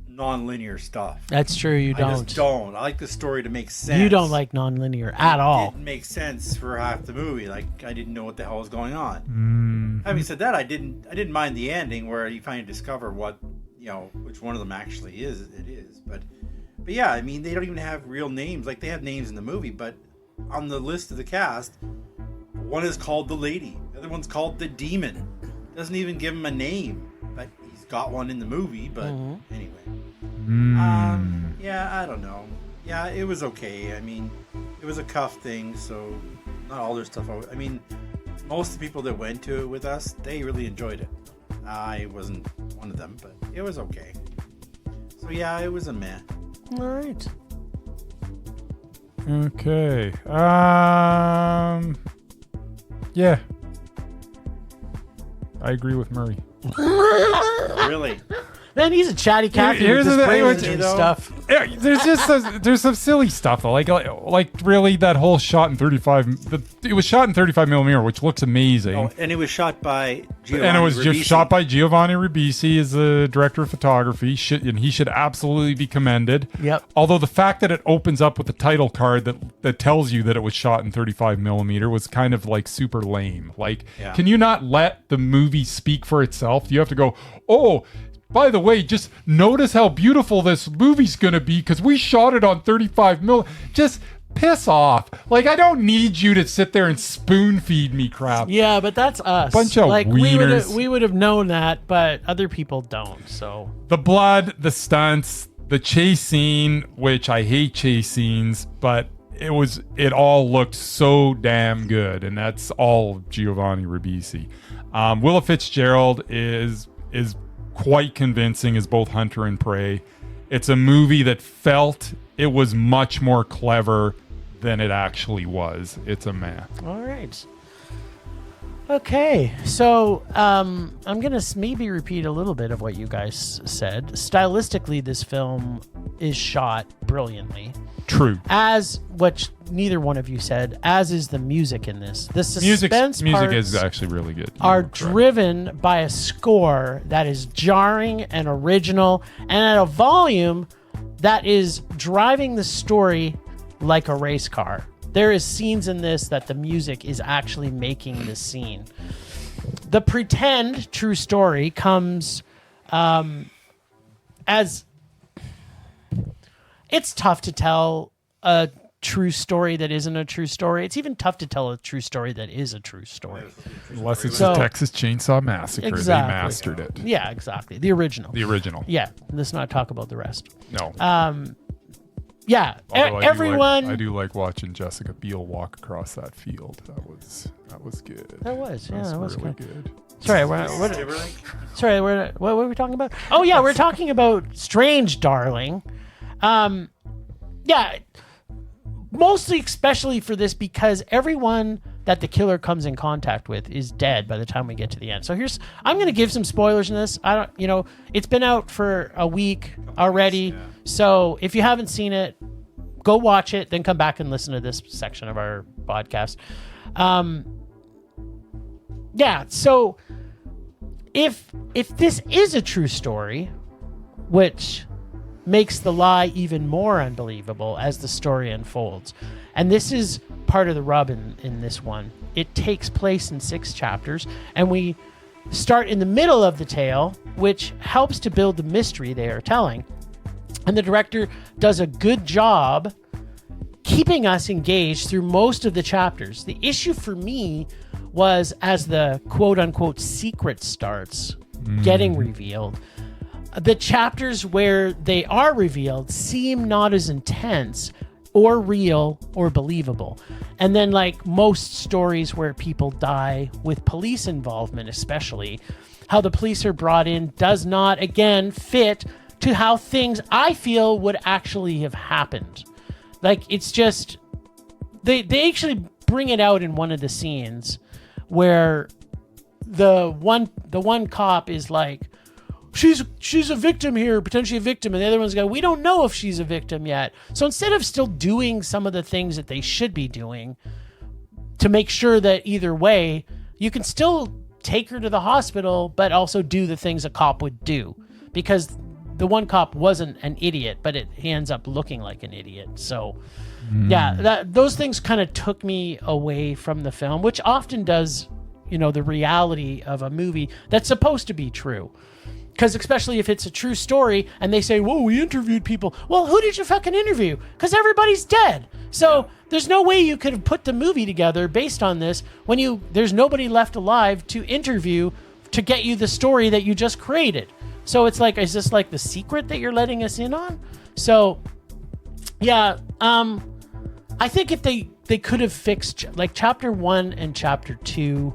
Speaker 3: non-linear stuff.
Speaker 4: That's true. You don't.
Speaker 3: I just don't. I like the story to make sense.
Speaker 4: You don't like non-linear at all.
Speaker 3: It didn't make sense for half the movie. Like, I didn't know what the hell was going on. Having said that, I didn't mind the ending where you finally discover what, you know, which one of them actually is. It is, but yeah, I mean, they don't even have real names. Like, they have names in the movie, but on the list of the cast, one is called the Lady, the other one's called the Demon. Doesn't even give him a name, but he's got one in the movie. But anyway, yeah, I don't know. Yeah, it was okay. I mean, it was a cuff thing, so not all their stuff. I mean, most of the people that went to it with us, they really enjoyed it. I wasn't one of them, but it was okay. So yeah, it was a meh.
Speaker 4: All right.
Speaker 1: Okay. Yeah. I agree with Murray.
Speaker 3: Really?
Speaker 4: Man, he's a chatty cat.
Speaker 1: Here's the thing,
Speaker 4: stuff.
Speaker 1: Yeah, there's some silly stuff though, like really that whole shot in 35. It was shot in 35 millimeter, which looks amazing.
Speaker 3: Oh, and it was shot by Giovanni
Speaker 1: And it was
Speaker 3: Ribisi.
Speaker 1: just shot by Giovanni Ribisi as the director of photography. And he should absolutely be commended.
Speaker 4: Yep.
Speaker 1: Although the fact that it opens up with a title card that tells you that it was shot in 35 millimeter was kind of like super lame. Like, Can you not let the movie speak for itself? You have to go, oh, by the way, just notice how beautiful this movie's gonna be because we shot it on 35 mil. Just piss off. Like, I don't need you to sit there and spoon feed me crap.
Speaker 4: Yeah, but that's us.
Speaker 1: Bunch of wieners.
Speaker 4: We would have known that, but other people don't. So
Speaker 1: the blood, the stunts, the chase scene, which I hate chase scenes, but it all looked so damn good, and that's all Giovanni Ribisi. Willa Fitzgerald is quite convincing as both hunter and prey. It's a movie that felt it was much more clever than it actually was. It's a meh.
Speaker 4: all right. Okay, so I'm gonna maybe repeat a little bit of what you guys said. Stylistically, this film is shot brilliantly.
Speaker 1: True.
Speaker 4: As which neither one of you said, as is the music in this. The suspense
Speaker 1: music
Speaker 4: parts
Speaker 1: is actually really good.
Speaker 4: are driven by a score that is jarring and original and at a volume that is driving the story like a race car. There is scenes in this that the music is actually making the scene. The pretend true story comes as it's tough to tell a true story that isn't a true story. It's even tough to tell a true story that is a true story.
Speaker 1: Unless it's
Speaker 4: So-
Speaker 1: the Texas Chainsaw Massacre.
Speaker 4: Exactly.
Speaker 1: They mastered it.
Speaker 4: Yeah, exactly. The original.
Speaker 1: Yeah.
Speaker 4: Let's not talk about the rest.
Speaker 1: No.
Speaker 4: Yeah,
Speaker 1: Although
Speaker 4: everyone.
Speaker 1: I do like watching Jessica Biel walk across that field. That was good.
Speaker 4: That was
Speaker 1: really
Speaker 4: good.
Speaker 1: good.
Speaker 4: Sorry, what were we talking about? Oh yeah, we're talking about Strange Darling. Yeah, mostly especially for this because everyone that the killer comes in contact with is dead by the time we get to the end. So I'm going to give some spoilers in this. It's been out for a week already. So if you haven't seen it, go watch it, then come back and listen to this section of our podcast. Yeah, so if this is a true story, which makes the lie even more unbelievable as the story unfolds. And this is part of the rub in this one. It takes place in 6 chapters, and we start in the middle of the tale, which helps to build the mystery they are telling. And the director does a good job keeping us engaged through most of the chapters. The issue for me was as the quote-unquote secret starts getting revealed, the chapters where they are revealed seem not as intense or real or believable. And then like most stories where people die with police involvement, especially, how the police are brought in does not, again, fit to how things I feel would actually have happened. Like, it's just, they actually bring it out in one of the scenes where the one cop is like, she's a victim here, potentially a victim, and the other one's going, we don't know if she's a victim yet. So instead of still doing some of the things that they should be doing to make sure that either way, you can still take her to the hospital, but also do the things a cop would do. Because the one cop wasn't an idiot, but he ends up looking like an idiot. So yeah, those things kind of took me away from the film, which often does, the reality of a movie that's supposed to be true. Because especially if it's a true story and they say, whoa, we interviewed people. Well, who did you fucking interview? Because everybody's dead. So there's no way you could have put the movie together based on this when there's nobody left alive to interview to get you the story that you just created. So it's like, is this like the secret that you're letting us in on? So yeah, I think if they could have fixed like chapter 1 and chapter 2,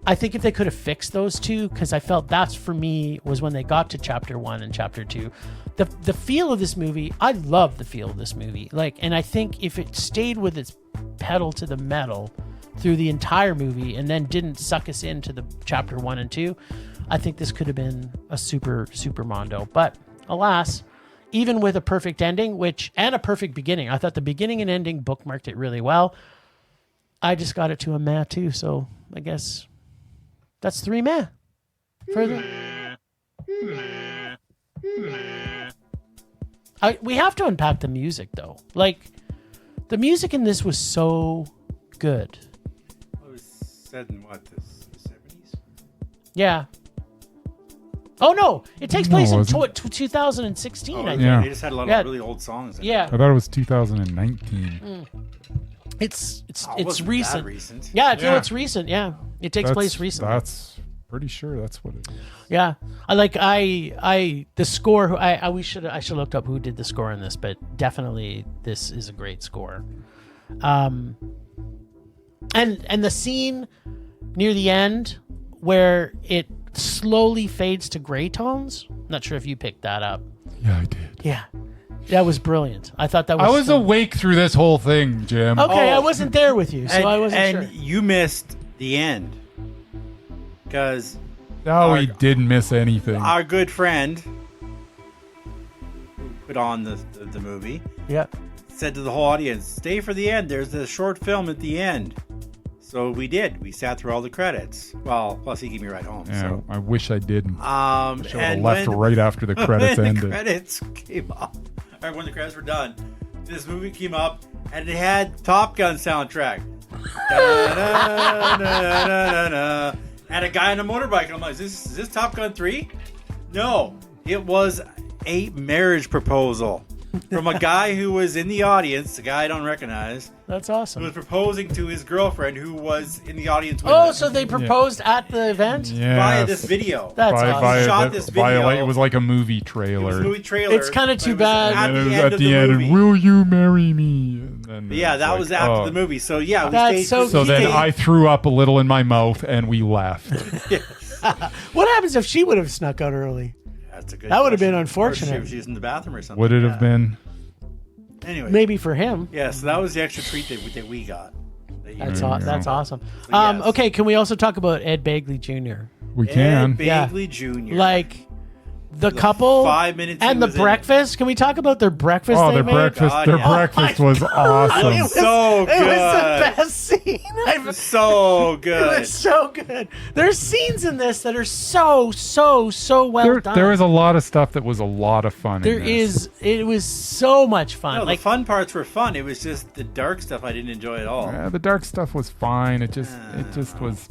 Speaker 4: I think if they could have fixed those two, because I felt that's for me was when they got to chapter 1 and chapter 2. The feel of this movie, I love the feel of this movie. And I think if it stayed with its pedal to the metal through the entire movie and then didn't suck us into the chapter 1 and 2, I think this could have been a super mondo. But alas, even with a perfect ending, and a perfect beginning, I thought the beginning and ending bookmarked it really well. I just got it to a meh too, so I guess that's 3 meh. We have to unpack the music though. The music in this was so good.
Speaker 3: It was set in what, the 70s?
Speaker 4: Yeah. Oh no, it takes place in
Speaker 1: it wasn't.
Speaker 4: 2016. I think.
Speaker 1: Yeah.
Speaker 3: They just had a lot of really old songs.
Speaker 4: Yeah.
Speaker 1: I thought it was 2019.
Speaker 4: It's
Speaker 3: wasn't
Speaker 4: recent.
Speaker 3: that recent.
Speaker 4: Yeah,
Speaker 1: Yeah.
Speaker 4: it's recent. Yeah, it takes place recently.
Speaker 1: That's pretty sure that's what it is.
Speaker 4: Yeah, I the score. I should have looked up who did the score in this, but definitely this is a great score. And the scene near the end where it slowly fades to gray tones. Not sure if you picked that up.
Speaker 1: Yeah, I did.
Speaker 4: Yeah, that was brilliant. I thought that was.
Speaker 1: I was awake through this whole thing, Jim.
Speaker 4: Okay, I wasn't there with you, so I wasn't sure.
Speaker 3: And you missed the end. Because
Speaker 1: No, we didn't miss anything.
Speaker 3: our good friend who put on the movie
Speaker 4: Yeah.
Speaker 3: said to the whole audience, stay for the end. There's a short film at the end. So we did. We sat through all the credits. Well, plus he gave me a ride home.
Speaker 1: Yeah,
Speaker 3: So.
Speaker 1: I wish I didn't.
Speaker 3: Should
Speaker 1: Should have left right after the credits
Speaker 3: when
Speaker 1: ended.
Speaker 3: the credits came up, or when the credits were done, this movie came up and it had Top Gun soundtrack. Da-da-da-da-da-da. And a guy on a motorbike. And I'm like, is this Top Gun 3? No, it was a marriage proposal from a guy who was in the audience, a guy I don't recognize,
Speaker 4: That's
Speaker 3: who
Speaker 4: awesome.
Speaker 3: was proposing to his girlfriend who was in the audience with
Speaker 4: Oh,
Speaker 3: him
Speaker 4: so they proposed at the event?
Speaker 1: Yeah.
Speaker 3: via this video.
Speaker 4: That's awesome.
Speaker 3: Shot this video.
Speaker 1: It was like a movie
Speaker 3: It
Speaker 1: trailer.
Speaker 3: was a movie trailer.
Speaker 4: It's kinda
Speaker 3: but
Speaker 4: too
Speaker 3: it was
Speaker 4: bad.
Speaker 3: At
Speaker 1: And it
Speaker 3: the
Speaker 1: was
Speaker 3: end
Speaker 1: at
Speaker 3: of
Speaker 1: the end,
Speaker 3: movie.
Speaker 1: and will you marry me? And then
Speaker 3: But yeah,
Speaker 1: it's
Speaker 3: that
Speaker 1: like,
Speaker 3: was after
Speaker 1: oh.
Speaker 3: the movie. So yeah, we
Speaker 4: That's
Speaker 3: stayed.
Speaker 4: so
Speaker 1: So then
Speaker 4: cute.
Speaker 1: I threw up a little in my mouth and we left.
Speaker 4: What happens if she would have snuck out early?
Speaker 3: That's a good.
Speaker 4: That would have
Speaker 3: question.
Speaker 4: been unfortunate.
Speaker 3: Or she was in the bathroom or something.
Speaker 1: Would it have been?
Speaker 3: Anyway,
Speaker 4: Maybe for him.
Speaker 3: Yeah, so that was the extra treat that we got. That you-
Speaker 4: That's awesome.
Speaker 3: yes.
Speaker 4: Okay, can we also talk about Ed Begley Jr.?
Speaker 1: We
Speaker 3: Ed
Speaker 1: can.
Speaker 3: Begley Jr.
Speaker 4: Like the couple
Speaker 3: 5 minutes he
Speaker 4: and the
Speaker 3: was in it.
Speaker 4: breakfast. Can we talk about their breakfast?
Speaker 1: Oh,
Speaker 4: they
Speaker 1: their
Speaker 4: made?
Speaker 1: breakfast.
Speaker 3: God,
Speaker 1: Their
Speaker 3: yeah.
Speaker 1: breakfast
Speaker 4: Oh my
Speaker 1: was
Speaker 4: God.
Speaker 1: awesome.
Speaker 4: It was
Speaker 3: So
Speaker 4: It was the
Speaker 3: good.
Speaker 4: best scene.
Speaker 3: So
Speaker 4: It
Speaker 3: good.
Speaker 4: was so good. There's scenes in this that are so well done.
Speaker 1: There is a lot of stuff that was a lot of fun.
Speaker 4: There
Speaker 1: in this.
Speaker 4: is. It was so much fun.
Speaker 3: No,
Speaker 4: like
Speaker 3: the fun parts were fun. It was just the dark stuff I didn't enjoy at all.
Speaker 1: The dark stuff was fine. It just was.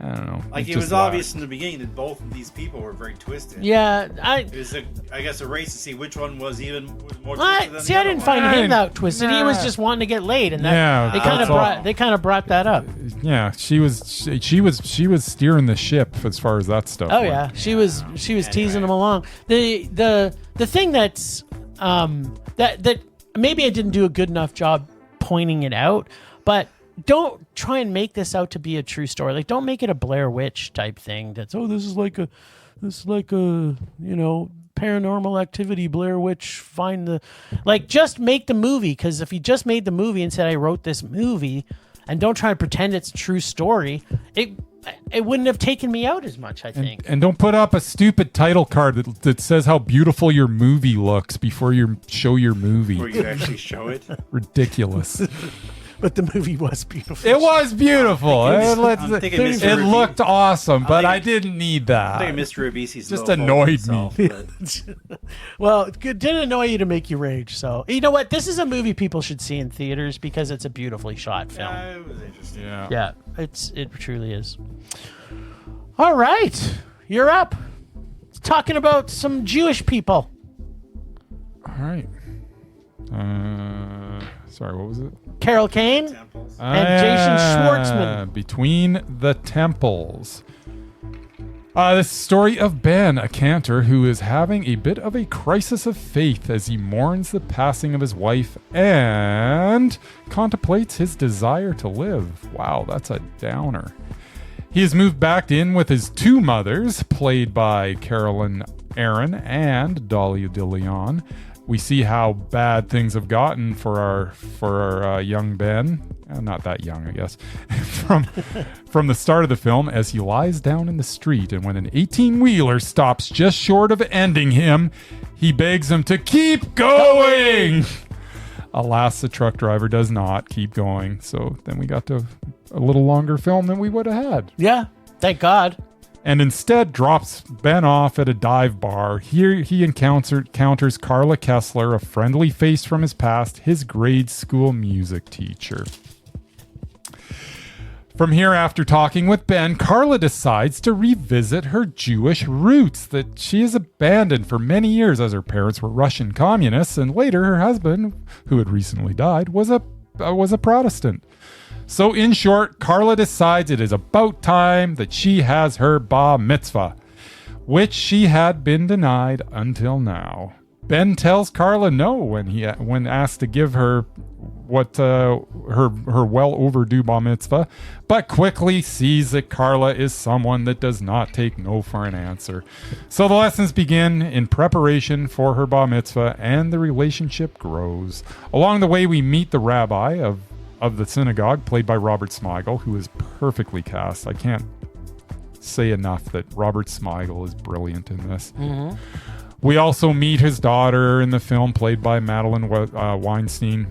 Speaker 1: I don't know.
Speaker 3: Like it
Speaker 1: just
Speaker 3: was obvious in the beginning that both of these people were very twisted.
Speaker 4: yeah,
Speaker 3: It was I guess a race to see which one was more twisted than
Speaker 4: see,
Speaker 3: the
Speaker 4: I
Speaker 3: other
Speaker 4: didn't
Speaker 3: one.
Speaker 4: find him that twisted. He was
Speaker 1: Nah.
Speaker 4: just wanting to get laid, and that
Speaker 1: Yeah,
Speaker 4: they kind
Speaker 1: that's
Speaker 4: of
Speaker 1: all.
Speaker 4: brought that up.
Speaker 1: Yeah, she was steering the ship as far as that stuff.
Speaker 4: Oh
Speaker 1: went.
Speaker 4: yeah, she was teasing him along. The thing that's that maybe I didn't do a good enough job pointing it out, but don't try and make this out to be a true story. Like, don't make it a Blair Witch type thing. That's this is like a Paranormal Activity, Blair Witch. Just make the movie, because if you just made the movie and said I wrote this movie, and don't try and pretend it's a true story, it wouldn't have taken me out as much, I think.
Speaker 1: And don't put up a stupid title card that says how beautiful your movie looks before you show your movie.
Speaker 3: Where you actually show it.
Speaker 1: Ridiculous.
Speaker 4: But the movie was beautiful.
Speaker 1: It was beautiful.
Speaker 3: I'm thinking Mr.
Speaker 1: It
Speaker 3: Rubisi.
Speaker 1: looked awesome, but I
Speaker 3: thinking-
Speaker 1: didn't need
Speaker 3: I think
Speaker 1: that.
Speaker 3: Mr. Rubisi's
Speaker 1: Just
Speaker 3: little
Speaker 1: annoyed
Speaker 3: himself,
Speaker 1: me.
Speaker 3: but-
Speaker 4: Well, it didn't annoy you to make you rage. So, you know what? This is a movie people should see in theaters because it's a beautifully shot film.
Speaker 3: Yeah, it was interesting.
Speaker 1: Yeah.
Speaker 4: Yeah, it truly is. All right, you're up. Talking about some Jewish people.
Speaker 1: All right. Sorry, what was it?
Speaker 4: Carol Kane.
Speaker 3: Temples.
Speaker 4: And Jason Schwartzman.
Speaker 1: Between the Temples. This story of Ben, a cantor who is having a bit of a crisis of faith as he mourns the passing of his wife and contemplates his desire to live. Wow, that's a downer. He has moved back in with his two mothers, played by Carolyn Aaron and Dahlia de Leon. We see how bad things have gotten for our young Ben. Not that young, I guess. from the start of the film, as he lies down in the street, and when an 18-wheeler stops just short of ending him, he begs him to keep going. Alas, the truck driver does not keep going. So then we got to a little longer film than we would have had.
Speaker 4: Yeah, thank God.
Speaker 1: And instead drops Ben off at a dive bar. Here he encounters Carla Kessler, a friendly face from his past, his grade school music teacher. From here, after talking with Ben, Carla decides to revisit her Jewish roots that she has abandoned for many years, as her parents were Russian communists, and later her husband, who had recently died, was a Protestant. So in short, Carla decides it is about time that she has her bar mitzvah, which she had been denied until now. Ben tells Carla no when asked to give her her well overdue bar mitzvah, but quickly sees that Carla is someone that does not take no for an answer. So the lessons begin in preparation for her bar mitzvah, and the relationship grows. Along the way, we meet the rabbi of the synagogue, played by Robert Smigel, who is perfectly cast. I can't say enough that Robert Smigel is brilliant in this. Mm-hmm. We also meet his daughter in the film, played by Madeline Weinstein,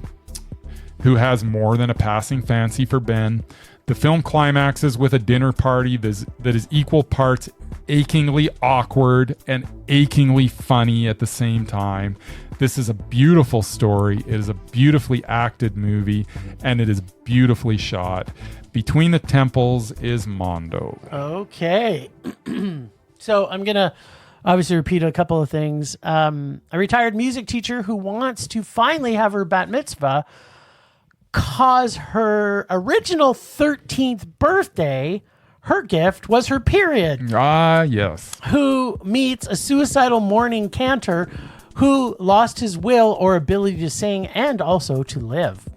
Speaker 1: who has more than a passing fancy for Ben. The film climaxes with a dinner party that is equal parts achingly awkward and achingly funny at the same time. This is a beautiful story. It is a beautifully acted movie, and it is beautifully shot. Between the Temples is Mondo.
Speaker 4: Okay. So I'm going to obviously repeat a couple of things. A retired music teacher who wants to finally have her bat mitzvah cause her original 13th birthday, her gift was her period.
Speaker 1: Ah, yes.
Speaker 4: Who meets a suicidal morning cantor who lost his will or ability to sing and also to live.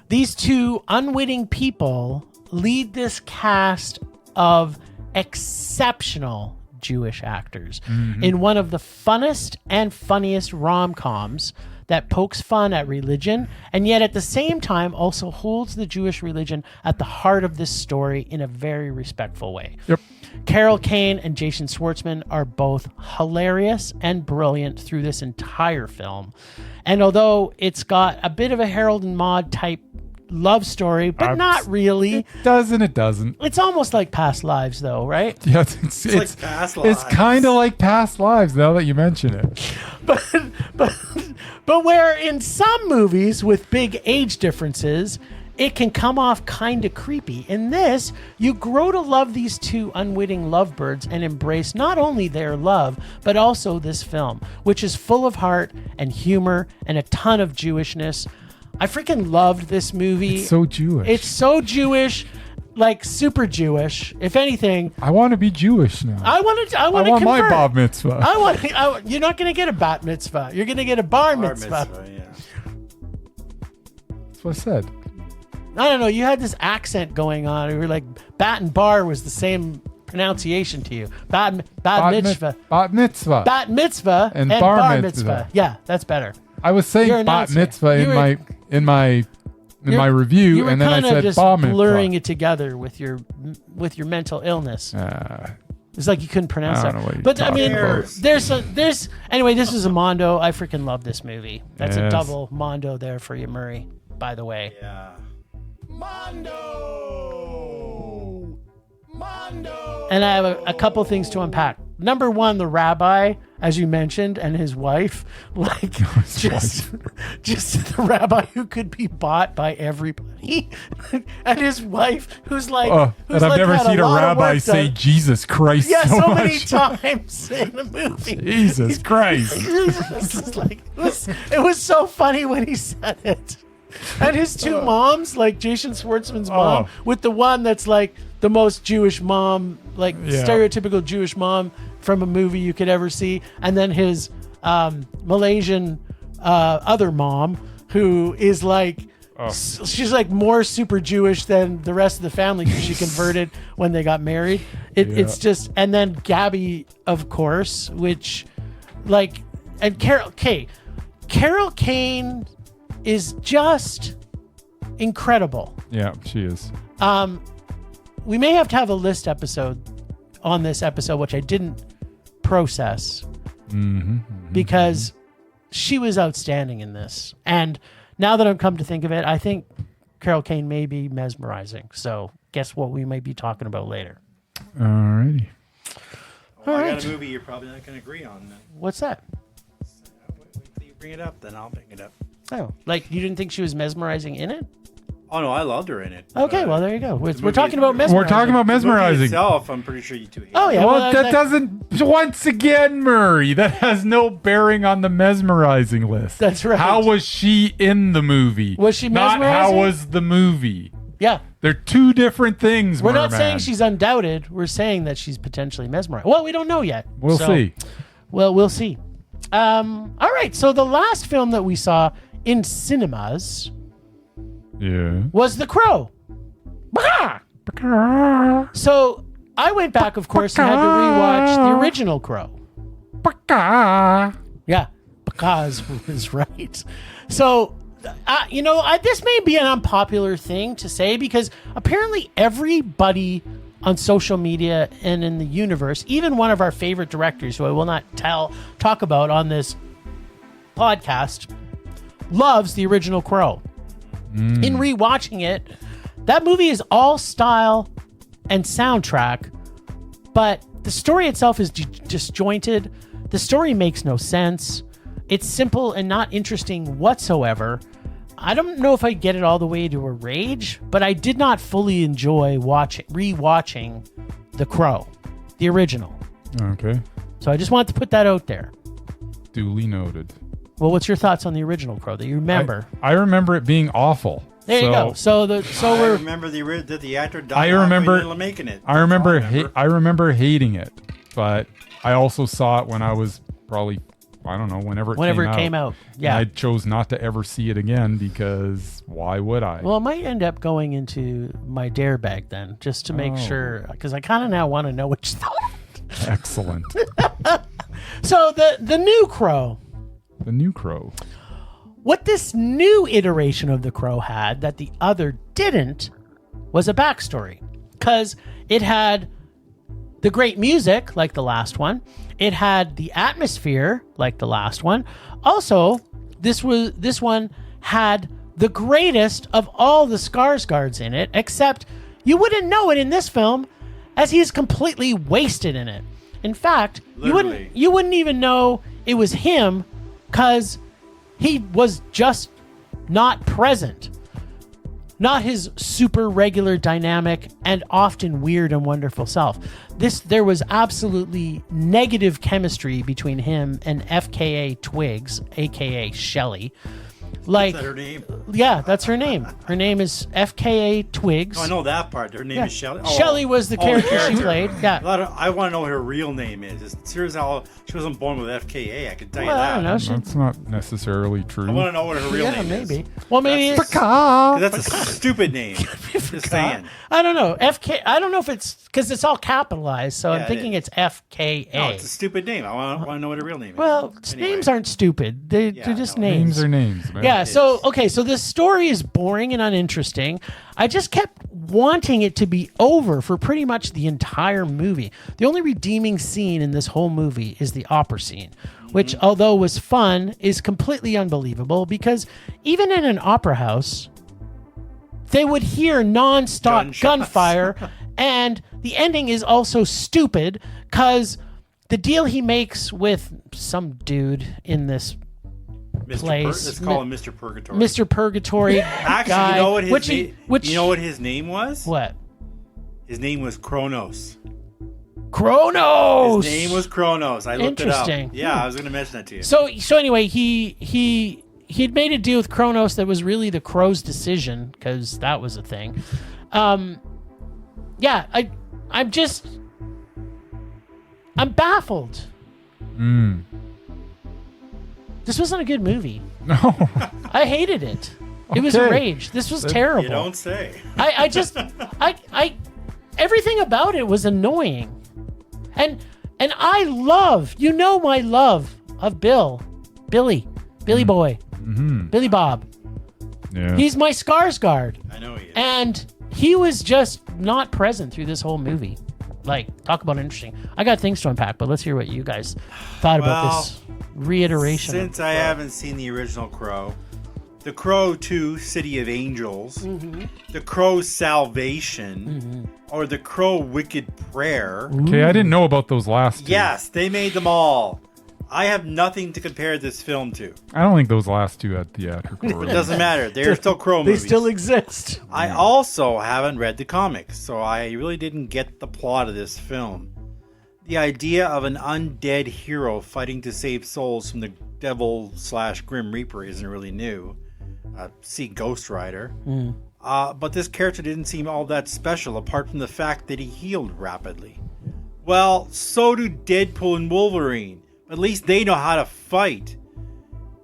Speaker 4: These two unwitting people lead this cast of exceptional Jewish actors in one of the funnest and funniest rom-coms that pokes fun at religion, and yet at the same time also holds the Jewish religion at the heart of this story in a very respectful way.
Speaker 1: Yep.
Speaker 4: Carol Kane and Jason Schwartzman are both hilarious and brilliant through this entire film. And although it's got a bit of a Harold and Maude type love story, but not really.
Speaker 1: It doesn't.
Speaker 4: It's almost like Past Lives, though, right?
Speaker 1: Yeah, it's
Speaker 3: like Past Lives.
Speaker 1: It's kind of like Past Lives, now that you mention it.
Speaker 4: But where in some movies with big age differences, it can come off kind of creepy. In this, you grow to love these two unwitting lovebirds and embrace not only their love, but also this film, which is full of heart and humor and a ton of Jewishness. I freaking loved this movie.
Speaker 1: It's so Jewish.
Speaker 4: It's so Jewish, like super Jewish. If anything,
Speaker 1: I want to be Jewish now.
Speaker 4: I want to
Speaker 1: my
Speaker 4: convert.
Speaker 1: bar mitzvah.
Speaker 4: You're not going to get a bat mitzvah. You're going to get a bar mitzvah.
Speaker 3: Yeah.
Speaker 1: That's what I said.
Speaker 4: I don't know. You had this accent going on. You were like, bat and bar was the same pronunciation to you. Bat mitzvah.
Speaker 1: Bat mitzvah.
Speaker 4: Bat mitzvah and bar mitzvah. Yeah, that's better.
Speaker 1: I was saying bat mitzvah in my review, and then I said bar mitzvah.
Speaker 4: Blurring it together with your mental illness. It's like you couldn't pronounce that. But I mean, there's anyway. This is a Mondo. I freaking love this movie. That's a double Mondo there for you, Murray. By the way.
Speaker 3: Yeah.
Speaker 2: Mondo.
Speaker 4: And I have a couple things to unpack. Number one, the rabbi, as you mentioned, and his wife, like just the rabbi who could be bought by everybody, and his wife who's like,
Speaker 1: and I've never seen a rabbi say Jesus Christ.
Speaker 4: Yeah, so
Speaker 1: much.
Speaker 4: many times in the movie.
Speaker 1: Jesus Christ!
Speaker 4: It was so funny when he said it. And his two moms, like Jason Schwartzman's mom, with the one that's like the most Jewish mom, like stereotypical Jewish mom from a movie you could ever see, and then his Malaysian other mom, who is like She's like more super Jewish than the rest of the family because she converted when they got married. It's just, and then Gabby, of course, which like, and Carol Kane is just incredible.
Speaker 1: Yeah, she is.
Speaker 4: We may have to have a list episode on this episode, which I didn't process because she was outstanding in this. And now that I've come to think of it, I think Carol Kane may be mesmerizing. So guess what we might be talking about later.
Speaker 1: Alrighty.
Speaker 3: Well,
Speaker 4: All
Speaker 3: I
Speaker 4: right.
Speaker 3: got a movie you're probably not going to agree on. Then.
Speaker 4: What's that?
Speaker 3: Wait till you bring it up, then I'll bring it up.
Speaker 4: Oh, like you didn't think she was mesmerizing in it?
Speaker 3: Oh no, I loved her in it.
Speaker 4: Okay, well there you go. We're talking about mesmerizing.
Speaker 1: We're talking about
Speaker 3: The movie
Speaker 1: mesmerizing.
Speaker 3: itself, I'm pretty sure you two hate.
Speaker 4: Oh yeah,
Speaker 1: Well, that doesn't. Once again, Murray, that has no bearing on the mesmerizing list.
Speaker 4: That's right.
Speaker 1: How was she in the movie?
Speaker 4: Was she
Speaker 1: Not how
Speaker 4: mesmerizing?
Speaker 1: was the movie.
Speaker 4: Yeah.
Speaker 1: They're two different things.
Speaker 4: We're not
Speaker 1: Merman.
Speaker 4: saying she's undoubted. We're saying that she's potentially mesmerized. Well, we don't know yet.
Speaker 1: We'll see.
Speaker 4: Well, we'll see. All right. So the last film that we saw in cinemas
Speaker 1: Yeah.
Speaker 4: was The Crow. Bah! So I went back, of course, and had to rewatch the original Crow. Yeah, because was right. So, this may be an unpopular thing to say because apparently everybody on social media and in the universe, even one of our favorite directors, who I will not talk about on this podcast, loves the original Crow. In rewatching it, that movie is all style and soundtrack, but the story itself is disjointed. The story makes no sense. It's simple and not interesting whatsoever. I don't know if I get it all the way to a rage, but I did not fully enjoy rewatching The Crow, the original.
Speaker 1: Okay.
Speaker 4: So I just wanted to put that out there.
Speaker 1: Duly noted.
Speaker 4: Well, what's your thoughts on the original Crow that you remember?
Speaker 1: I remember it being awful.
Speaker 4: There you go. So
Speaker 3: I
Speaker 4: we're
Speaker 3: remember the actor died.
Speaker 1: I remember
Speaker 3: halfway into making it.
Speaker 1: I remember.
Speaker 3: That's all
Speaker 1: I remember hating it, but I also saw it when I was probably, I don't know, whenever it came out.
Speaker 4: Yeah.
Speaker 1: And I chose not to ever see it again because why would I?
Speaker 4: Well, it might end up going into my dare bag then, just to make sure, because I kind of now want to know what you thought.
Speaker 1: Excellent.
Speaker 4: So the new Crow.
Speaker 1: The new Crow.
Speaker 4: What this new iteration of the Crow had that the other didn't was a backstory, because it had the great music like the last one. It had the atmosphere like the last one. Also, this one had the greatest of all the Skarsgards in it, except you wouldn't know it in this film as he's completely wasted in it. In fact,
Speaker 3: Literally.
Speaker 4: you wouldn't even know it was him because he was just not present. Not his super regular, dynamic, and often weird and wonderful self. There was absolutely negative chemistry between him and FKA Twigs, aka Shelley. Like,
Speaker 3: Is that her name?
Speaker 4: yeah, that's her name. Her name is FKA Twigs.
Speaker 3: Oh, I know that part. Her name is Shelley. Oh,
Speaker 4: Shelley was the character she played. Yeah.
Speaker 3: I want to know what her real name is. Seriously, she wasn't born with FKA. I can tell you
Speaker 4: Well,
Speaker 3: that.
Speaker 4: I don't know. She,
Speaker 1: That's not necessarily true.
Speaker 3: I want to know what her real
Speaker 4: yeah,
Speaker 3: name is.
Speaker 4: maybe. Well, maybe it's,
Speaker 3: 'Cause that's a stupid name. Just saying.
Speaker 4: I don't know. I don't know if it's because it's all capitalized, so
Speaker 3: Yeah,
Speaker 4: I'm thinking it's FKA.
Speaker 3: No, it's a stupid name. I want to know what her real name is.
Speaker 4: Well,
Speaker 3: Anyway.
Speaker 4: names aren't stupid. They're
Speaker 3: Yeah,
Speaker 4: just
Speaker 3: no,
Speaker 4: names.
Speaker 1: Names are names, man.
Speaker 4: Yeah,
Speaker 3: It
Speaker 4: so
Speaker 3: is.
Speaker 4: okay, so this story is boring and uninteresting. I just kept wanting it to be over for pretty much the entire movie. The only redeeming scene in this whole movie is the opera scene, which although was fun, is completely unbelievable because even in an opera house, they would hear non-stop
Speaker 3: Gunshots.
Speaker 4: gunfire, and the ending is also stupid because the deal he makes with some dude in this place,
Speaker 3: Let's call him Mr. Purgatory.
Speaker 4: Mr. Purgatory
Speaker 3: Actually,
Speaker 4: guy,
Speaker 3: you know what his
Speaker 4: which
Speaker 3: name?
Speaker 4: which
Speaker 3: You know what his name was?
Speaker 4: what?
Speaker 3: His name was Kronos.
Speaker 4: Kronos.
Speaker 3: His name was Kronos. I looked it up.
Speaker 4: Interesting.
Speaker 3: Yeah, I was going to mention that to you.
Speaker 4: So anyway, he'd made a deal with Kronos that was really the Crow's decision because that was a thing. Yeah, I'm baffled.
Speaker 1: Mm.
Speaker 4: This wasn't a good movie.
Speaker 1: No.
Speaker 4: I hated it. It was a
Speaker 1: Okay.
Speaker 4: rage. This was terrible.
Speaker 3: You don't say.
Speaker 4: I just everything about it was annoying. And I love, my love of Billy Boy, Billy Bob.
Speaker 1: Yeah.
Speaker 4: He's my Skarsgard.
Speaker 3: I know he is.
Speaker 4: And he was just not present through this whole movie. Like, talk about interesting. I got things to unpack, but let's hear what you guys thought about this reiteration.
Speaker 3: Since I haven't seen the original Crow, The Crow 2, City of Angels, The Crow Salvation, or The Crow Wicked Prayer.
Speaker 1: Okay, I didn't know about those last two.
Speaker 3: Yes, they made them all. I have nothing to compare this film to.
Speaker 1: I don't think those last two had theatrical
Speaker 3: It
Speaker 1: release.
Speaker 3: doesn't matter. They're still Crow
Speaker 4: They
Speaker 3: movies.
Speaker 4: still exist.
Speaker 3: I also haven't read the comics, so I really didn't get the plot of this film. The idea of an undead hero fighting to save souls from the devil/Grim Reaper isn't really new. See Ghost Rider. But this character didn't seem all that special, apart from the fact that he healed rapidly. Well, so do Deadpool and Wolverine. At least they know how to fight.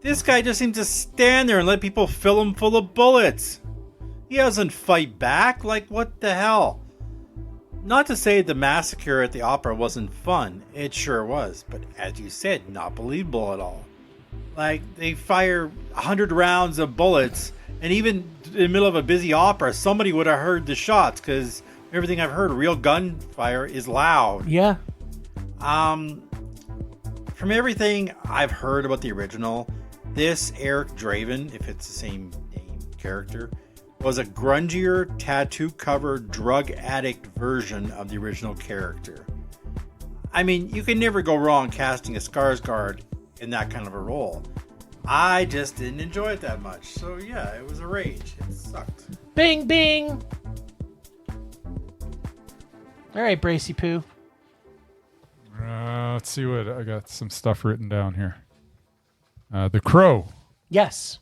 Speaker 3: This guy just seems to stand there and let people fill him full of bullets. He doesn't fight back. Like, what the hell? Not to say the massacre at the opera wasn't fun. It sure was. But as you said, not believable at all. Like, they fire 100 rounds of bullets, and even in the middle of a busy opera, somebody would have heard the shots, because everything I've heard, real gunfire is loud.
Speaker 4: Yeah.
Speaker 3: From everything I've heard about the original, this Eric Draven, if it's the same name character, was a grungier, tattoo-covered, drug addict version of the original character. I mean, you can never go wrong casting a Skarsgard in that kind of a role. I just didn't enjoy it that much. So yeah, it was a rage. It sucked.
Speaker 4: Bing, bing. All right, Bracey Poo.
Speaker 1: Let's see what I got. Some stuff written down here. The Crow.
Speaker 4: Yes.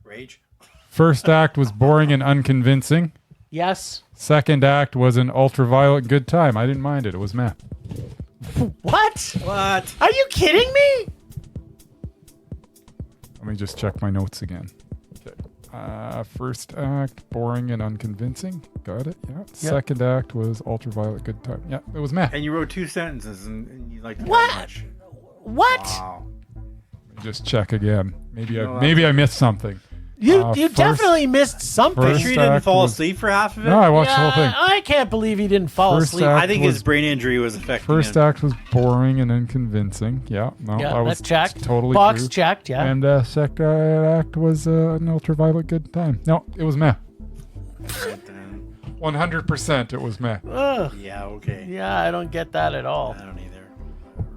Speaker 3: Rage?
Speaker 1: First act was boring and unconvincing.
Speaker 4: Yes.
Speaker 1: Second act was an ultraviolet good time. I didn't mind it. It was meh.
Speaker 4: What?
Speaker 3: What?
Speaker 4: Are you kidding me?
Speaker 1: Let me just check my notes again. Okay. First act, boring and unconvincing. Got it. Yeah. Second act was ultraviolet good time. Yeah, it was meh.
Speaker 3: And you wrote 2 sentences and you liked it
Speaker 4: What?
Speaker 3: that much.
Speaker 4: What?
Speaker 3: Wow.
Speaker 1: Let me just check again. Maybe
Speaker 3: No,
Speaker 1: I missed something.
Speaker 4: You
Speaker 1: First-
Speaker 4: definitely missed something.
Speaker 3: Are you
Speaker 1: First
Speaker 3: sure you didn't
Speaker 1: act
Speaker 3: fall
Speaker 1: was-
Speaker 3: asleep for half of it?
Speaker 1: No, I watched the whole thing.
Speaker 4: I can't believe he didn't fall
Speaker 1: First
Speaker 4: asleep.
Speaker 1: act
Speaker 3: I think
Speaker 1: was-
Speaker 3: his brain injury was affecting
Speaker 1: First
Speaker 3: him.
Speaker 1: act was boring and unconvincing. Yeah, no,
Speaker 4: Yeah,
Speaker 1: that was
Speaker 4: that's checked.
Speaker 1: totally
Speaker 4: Box
Speaker 1: true.
Speaker 4: checked, yeah.
Speaker 1: And second act was an ultraviolet good time. No, it was meh. 100% it was meh.
Speaker 4: Ugh.
Speaker 3: Yeah, okay.
Speaker 4: Yeah, I don't get that at all.
Speaker 3: I don't either.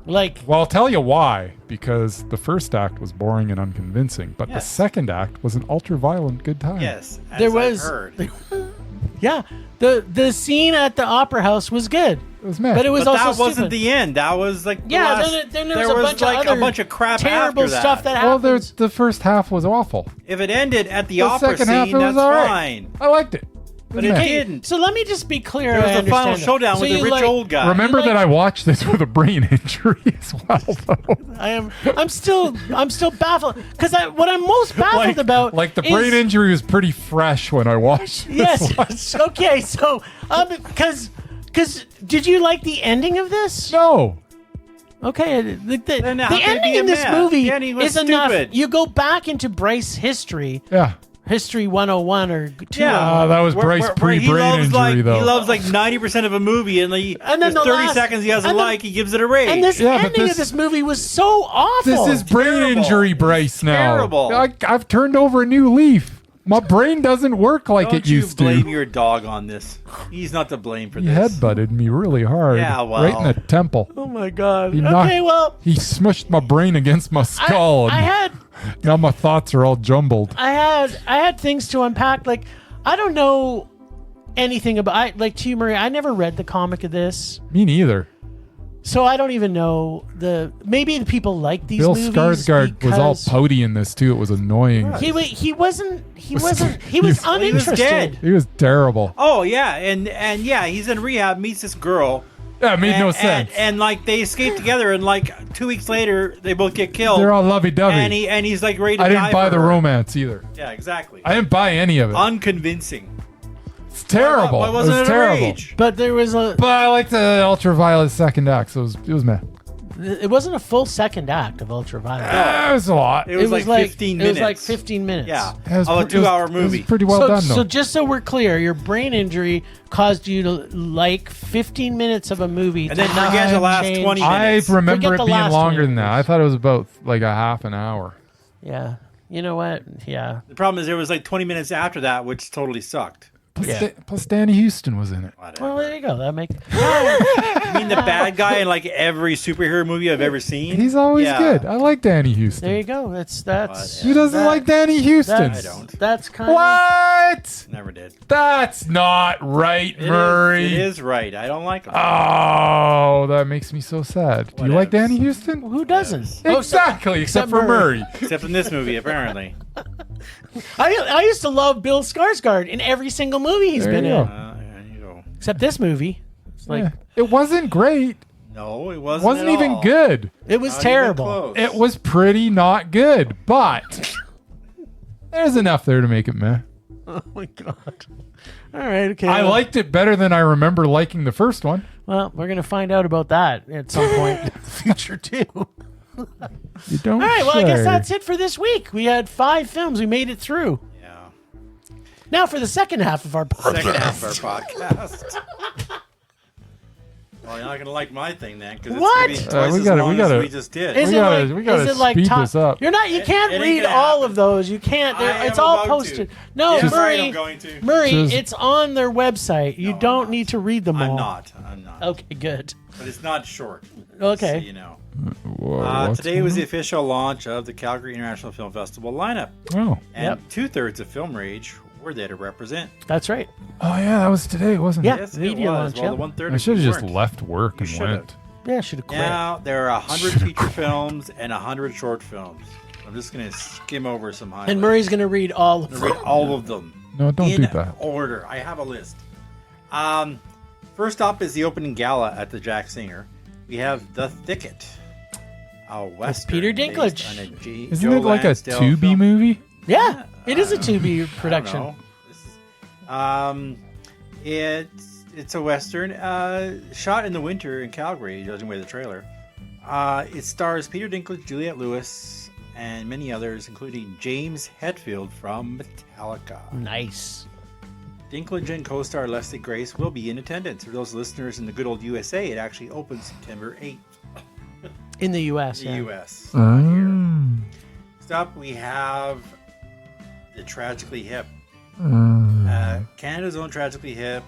Speaker 4: Like,
Speaker 1: Well, I'll tell you why. Because the first act was boring and unconvincing, but the
Speaker 3: Yes.
Speaker 1: second act was an ultraviolet good time.
Speaker 3: Yes, as
Speaker 4: there
Speaker 3: I've
Speaker 4: was,
Speaker 3: heard.
Speaker 4: yeah, the scene at the opera house was good,
Speaker 1: It was meh.
Speaker 4: but it was
Speaker 3: But
Speaker 4: also
Speaker 3: that wasn't
Speaker 4: stupid.
Speaker 3: the end. That was like the
Speaker 4: Yeah,
Speaker 3: last,
Speaker 4: then there was a bunch of
Speaker 3: like
Speaker 4: other
Speaker 3: a bunch of crap
Speaker 4: terrible
Speaker 3: after that.
Speaker 4: stuff that
Speaker 1: well,
Speaker 4: happens.
Speaker 1: the first half was awful.
Speaker 3: If it ended at the
Speaker 1: The
Speaker 3: opera
Speaker 1: second half,
Speaker 3: scene,
Speaker 1: it was
Speaker 3: that's
Speaker 1: all right.
Speaker 3: fine.
Speaker 1: I liked it.
Speaker 3: But it
Speaker 1: meh.
Speaker 3: didn't.
Speaker 4: So let me just be clear.
Speaker 3: There was
Speaker 4: I
Speaker 3: the final
Speaker 4: understand that.
Speaker 3: showdown
Speaker 4: So
Speaker 3: with the
Speaker 4: you
Speaker 3: rich
Speaker 4: like-
Speaker 3: old guy.
Speaker 1: Remember
Speaker 4: like-
Speaker 1: that I watched this with a brain injury as well, though.
Speaker 4: I'm still baffled because what I'm most baffled about
Speaker 1: Like the
Speaker 4: is-
Speaker 1: brain injury was pretty fresh when I watched this one.
Speaker 4: Yes. Okay. So because did you like the ending of this?
Speaker 1: No.
Speaker 4: Okay, the
Speaker 3: Then how could it
Speaker 4: ending
Speaker 3: be a
Speaker 4: in this
Speaker 3: mess?
Speaker 4: movie
Speaker 3: The ending was
Speaker 4: is enough.
Speaker 3: stupid.
Speaker 4: You go back into Bryce history,
Speaker 1: Yeah.
Speaker 4: History 101 or 201.
Speaker 3: Yeah,
Speaker 1: that was Bryce
Speaker 3: where he
Speaker 1: pre-brain
Speaker 3: loves
Speaker 1: injury, though.
Speaker 3: He loves like 90% of a movie, and,
Speaker 4: And then
Speaker 3: there's
Speaker 4: the
Speaker 3: 30
Speaker 4: last-
Speaker 3: seconds he doesn't
Speaker 4: and the-
Speaker 3: like, he gives it a rage.
Speaker 4: And this
Speaker 1: Yeah, but
Speaker 4: ending
Speaker 1: this-
Speaker 4: of this movie was so awful.
Speaker 1: This is brain
Speaker 3: terrible.
Speaker 1: injury, Bryce, now.
Speaker 3: Terrible.
Speaker 1: I've turned over a new leaf. My brain doesn't work like
Speaker 3: Don't
Speaker 1: it
Speaker 3: you
Speaker 1: used
Speaker 3: blame
Speaker 1: to.
Speaker 3: your dog on this. He's not to blame for
Speaker 1: He
Speaker 3: this.
Speaker 1: headbutted me really hard.
Speaker 3: Yeah, well.
Speaker 1: Right in the temple.
Speaker 4: oh my god.
Speaker 1: He knocked-
Speaker 4: Okay, well,
Speaker 1: He smushed my brain against my skull.
Speaker 4: I
Speaker 1: and
Speaker 4: had
Speaker 1: now my thoughts are all jumbled.
Speaker 4: I had things to unpack. Like, I don't know anything about. Like to you, Maria, I never read the comic of this,
Speaker 1: Me neither.
Speaker 4: so I don't even know Maybe the people like these
Speaker 1: Bill
Speaker 4: movies.
Speaker 1: Skarsgard was all
Speaker 4: because
Speaker 1: pouty in this too. It was annoying.
Speaker 4: He wasn't. He
Speaker 1: Was-
Speaker 4: was
Speaker 1: he was
Speaker 4: uninterested.
Speaker 3: dead.
Speaker 1: He was terrible.
Speaker 3: Oh, yeah, and yeah, he's in rehab, meets this girl
Speaker 1: Yeah, it made no sense.
Speaker 3: And like they escape together, and like 2 weeks later, they both get killed.
Speaker 1: They're all lovey-dovey.
Speaker 3: And he's like ready to
Speaker 1: I
Speaker 3: die
Speaker 1: didn't buy
Speaker 3: for
Speaker 1: the
Speaker 3: her.
Speaker 1: romance either.
Speaker 3: Yeah, exactly.
Speaker 1: I didn't buy any of it.
Speaker 3: Unconvincing.
Speaker 1: It's terrible.
Speaker 3: Why
Speaker 1: It
Speaker 3: wasn't
Speaker 1: was
Speaker 3: it a
Speaker 1: terrible.
Speaker 3: rage?
Speaker 4: But there was a.
Speaker 1: But I liked the ultraviolet second act, so it was meh.
Speaker 4: It wasn't a full second act of Ultraviolet.
Speaker 1: It was a lot.
Speaker 3: It was like 15 minutes.
Speaker 4: It was like 15 minutes.
Speaker 3: Yeah,
Speaker 1: It was
Speaker 3: of a
Speaker 1: pre- it was-
Speaker 3: 2-hour
Speaker 1: It
Speaker 3: movie.
Speaker 1: was pretty well done, though.
Speaker 4: So just so we're clear, your brain injury caused you to like 15 minutes of a movie.
Speaker 3: And then
Speaker 4: to not
Speaker 3: forget the last
Speaker 4: change-
Speaker 3: 20
Speaker 1: I
Speaker 3: minutes.
Speaker 1: remember
Speaker 4: Forget
Speaker 1: it
Speaker 4: the
Speaker 1: being
Speaker 4: last
Speaker 1: longer
Speaker 4: 20
Speaker 1: than that. I
Speaker 4: minutes.
Speaker 1: thought it was about like a half an hour.
Speaker 4: Yeah. You know what? Yeah.
Speaker 3: The problem is there was like 20 minutes after that, which totally sucked.
Speaker 1: Plus,
Speaker 4: Yeah.
Speaker 1: plus Danny Houston was in it.
Speaker 4: Well, there you go. That makes.
Speaker 3: I mean, the bad guy in like every superhero movie I've ever seen.
Speaker 1: He's always
Speaker 3: Yeah.
Speaker 1: good. I like Danny Houston.
Speaker 4: There you go. That's.
Speaker 1: Who doesn't
Speaker 4: that-
Speaker 1: like Danny Houston?
Speaker 3: I don't.
Speaker 4: That's kind of.
Speaker 1: What?
Speaker 3: Never did.
Speaker 1: That's not right,
Speaker 3: It
Speaker 1: Murray.
Speaker 3: is right. I don't like him.
Speaker 1: Oh, that makes me so sad. Do you like
Speaker 3: Whatevs.
Speaker 1: Danny Houston?
Speaker 4: Who doesn't?
Speaker 3: Yes.
Speaker 4: Oh,
Speaker 1: Exactly, except for
Speaker 4: Murray.
Speaker 1: Murray.
Speaker 3: Except in this movie, apparently.
Speaker 4: I used to love Bill Skarsgard in every single movie he's
Speaker 1: There
Speaker 4: been
Speaker 1: you
Speaker 4: in,
Speaker 1: go.
Speaker 3: There you go.
Speaker 4: except this movie. It's like
Speaker 1: Yeah. It wasn't great.
Speaker 3: No, it
Speaker 1: It
Speaker 3: wasn't.
Speaker 1: wasn't
Speaker 3: at
Speaker 1: even
Speaker 3: all.
Speaker 1: good.
Speaker 4: it was
Speaker 3: Not even
Speaker 4: terrible.
Speaker 3: close.
Speaker 1: It was pretty not good, but there's enough there to make it meh.
Speaker 4: Oh my god! All right, okay.
Speaker 1: I liked it better than I remember liking the first one.
Speaker 4: Well, we're gonna find out about that at some point in the future too.
Speaker 1: You don't
Speaker 4: All right. Well, I guess
Speaker 1: say.
Speaker 4: that's it for this week. We had 5 films. We made it through.
Speaker 3: Yeah.
Speaker 4: Now for the second half of our podcast.
Speaker 3: Second half of our podcast. Well, you're not gonna like my thing then, because it's
Speaker 4: What?
Speaker 3: gonna be
Speaker 1: we
Speaker 3: twice as
Speaker 1: gotta-
Speaker 3: long
Speaker 1: we gotta-
Speaker 3: as we just did.
Speaker 4: Is
Speaker 1: We
Speaker 4: it
Speaker 1: gotta-
Speaker 4: like?
Speaker 1: we gotta
Speaker 4: is it like
Speaker 1: speed
Speaker 4: top?
Speaker 1: this up.
Speaker 4: You're not. You can't
Speaker 3: it ain't
Speaker 4: read
Speaker 3: gonna
Speaker 4: all
Speaker 3: happen.
Speaker 4: of those. You can't.
Speaker 3: I
Speaker 4: It's
Speaker 3: am
Speaker 4: all
Speaker 3: about
Speaker 4: posted.
Speaker 3: to.
Speaker 4: No,
Speaker 3: Yeah,
Speaker 4: Murray.
Speaker 3: I'm going to.
Speaker 4: Murray,
Speaker 1: Just-
Speaker 4: it's on their website. You
Speaker 3: No, I'm
Speaker 4: don't
Speaker 3: not.
Speaker 4: need to read them all.
Speaker 3: I'm not.
Speaker 4: Okay, good.
Speaker 3: But it's not short.
Speaker 4: Okay.
Speaker 3: So you know.
Speaker 1: Whoa, what's
Speaker 3: Today was the
Speaker 1: going
Speaker 3: official launch of the Calgary International Film Festival lineup.
Speaker 1: on? Oh.
Speaker 3: And
Speaker 4: Yep.
Speaker 3: 2/3 of Film Rage were there to represent.
Speaker 4: That's right.
Speaker 1: Oh yeah, that was today, wasn't
Speaker 4: Yeah.
Speaker 1: it?
Speaker 3: Yes,
Speaker 4: media
Speaker 3: it was.
Speaker 4: launch,
Speaker 3: Well,
Speaker 4: yeah.
Speaker 3: the 1/3
Speaker 1: I should have just
Speaker 3: weren't.
Speaker 1: left work
Speaker 3: You
Speaker 1: and
Speaker 3: should've.
Speaker 1: went.
Speaker 4: Yeah, I should have quit.
Speaker 3: Now, there are 100 feature films and 100 short films. I'm just going to skim over some highlights.
Speaker 4: And Murray's gonna read all of
Speaker 3: I'm
Speaker 4: them.
Speaker 3: gonna read all of them.
Speaker 1: No, don't
Speaker 3: in
Speaker 1: do that.
Speaker 3: order. I have a list. First up is the opening gala at the Jack Singer. We have The Thicket, a western
Speaker 4: Peter
Speaker 3: based
Speaker 4: Dinklage.
Speaker 3: on a
Speaker 1: Isn't
Speaker 3: Joe
Speaker 1: it like a
Speaker 3: Lansdale
Speaker 1: Tubi
Speaker 3: film.
Speaker 1: movie?
Speaker 4: Yeah, it is a 2B
Speaker 3: I don't
Speaker 4: production.
Speaker 3: know. It's a western shot in the winter in Calgary, judging by the trailer. It stars Peter Dinklage, Juliette Lewis, and many others, including James Hetfield from Metallica.
Speaker 4: Nice.
Speaker 3: Dinklage and co-star Leslie Grace will be in attendance. For those listeners in the good old USA, it actually opens September 8th
Speaker 4: In the U.S.
Speaker 3: in the
Speaker 4: yeah.
Speaker 3: US.
Speaker 1: Oh.
Speaker 3: Not here. Next up, we have the Tragically Hip. Canada's own Tragically Hip.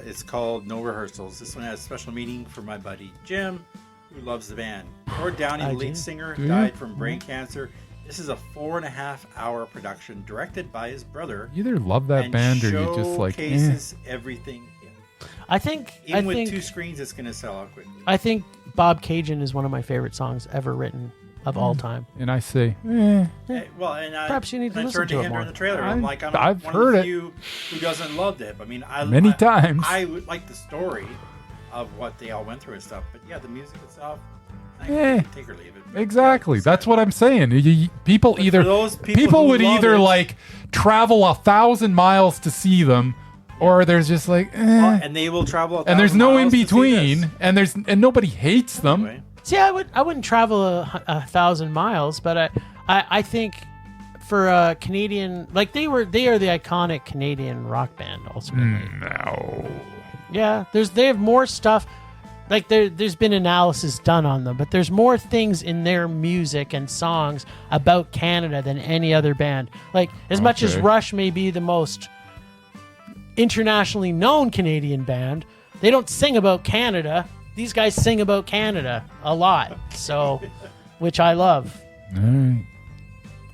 Speaker 3: It's called No Rehearsals. This one has a special meaning for my buddy Jim, who loves the band. Gord Downey,
Speaker 4: I
Speaker 3: the lead
Speaker 4: do.
Speaker 3: singer,
Speaker 1: Do you?
Speaker 3: died from brain cancer. This is a 4.5-hour production directed by his brother.
Speaker 1: You either love that
Speaker 3: and
Speaker 1: band or you just like.
Speaker 3: showcases everything.
Speaker 4: I think.
Speaker 3: Even
Speaker 4: I
Speaker 3: with
Speaker 4: think.
Speaker 3: 2 screens, it's going to sell out quickly.
Speaker 4: I think Bob Cajun is one of my favorite songs ever written of all time.
Speaker 1: And I say,
Speaker 3: Well, and
Speaker 4: Perhaps you need to
Speaker 3: I
Speaker 4: listen
Speaker 3: turned
Speaker 4: to
Speaker 3: to
Speaker 4: it
Speaker 3: him
Speaker 4: more.
Speaker 3: during the trailer. I'm like, I'm
Speaker 1: I've
Speaker 3: one
Speaker 1: heard
Speaker 3: of the
Speaker 1: it.
Speaker 3: few who doesn't love it. I mean,
Speaker 1: Many times.
Speaker 3: I would like the story of what they all went through and stuff. But yeah, the music itself, I
Speaker 1: Eh.
Speaker 3: can take or leave it.
Speaker 1: exactly. That's what I'm saying. People
Speaker 3: But
Speaker 1: either
Speaker 3: for those people
Speaker 1: people
Speaker 3: who
Speaker 1: would
Speaker 3: love
Speaker 1: either
Speaker 3: it-
Speaker 1: like travel 1,000 miles to see them, or there's just like,
Speaker 3: Well, and they will travel.
Speaker 1: and there's
Speaker 3: 1,000
Speaker 1: no in
Speaker 3: miles to see
Speaker 1: between,
Speaker 3: this.
Speaker 1: and nobody hates them.
Speaker 3: Anyway,
Speaker 4: See, I wouldn't travel a 1,000 miles, but I think for a Canadian, like they are the iconic Canadian rock band ultimately.
Speaker 1: No.
Speaker 4: Yeah, they have more stuff. Like there's been analysis done on them, but there's more things in their music and songs about Canada than any other band. Like as much as
Speaker 1: Okay.
Speaker 4: Rush may be the most internationally known Canadian band, they don't sing about Canada. These guys sing about Canada a lot. So, which I love.
Speaker 1: All right.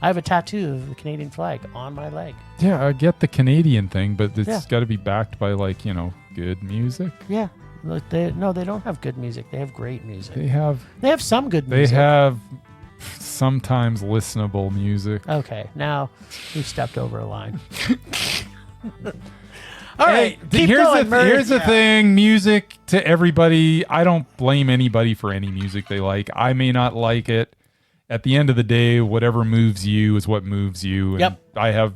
Speaker 4: I have a tattoo of the Canadian flag on my leg.
Speaker 1: Yeah, I get the Canadian thing, but it's
Speaker 4: Yeah.
Speaker 1: got to be backed by good music.
Speaker 4: Yeah. Look, they don't have good music. They have great music.
Speaker 1: They have
Speaker 4: They have some good
Speaker 1: they
Speaker 4: music.
Speaker 1: have sometimes listenable music.
Speaker 4: Okay, now we've stepped over a line. All right, keep going, Murray.
Speaker 1: Here's the thing. Music to everybody. I don't blame anybody for any music they like. I may not like it. At the end of the day, whatever moves you is what moves you. And
Speaker 4: Yep.
Speaker 1: I have,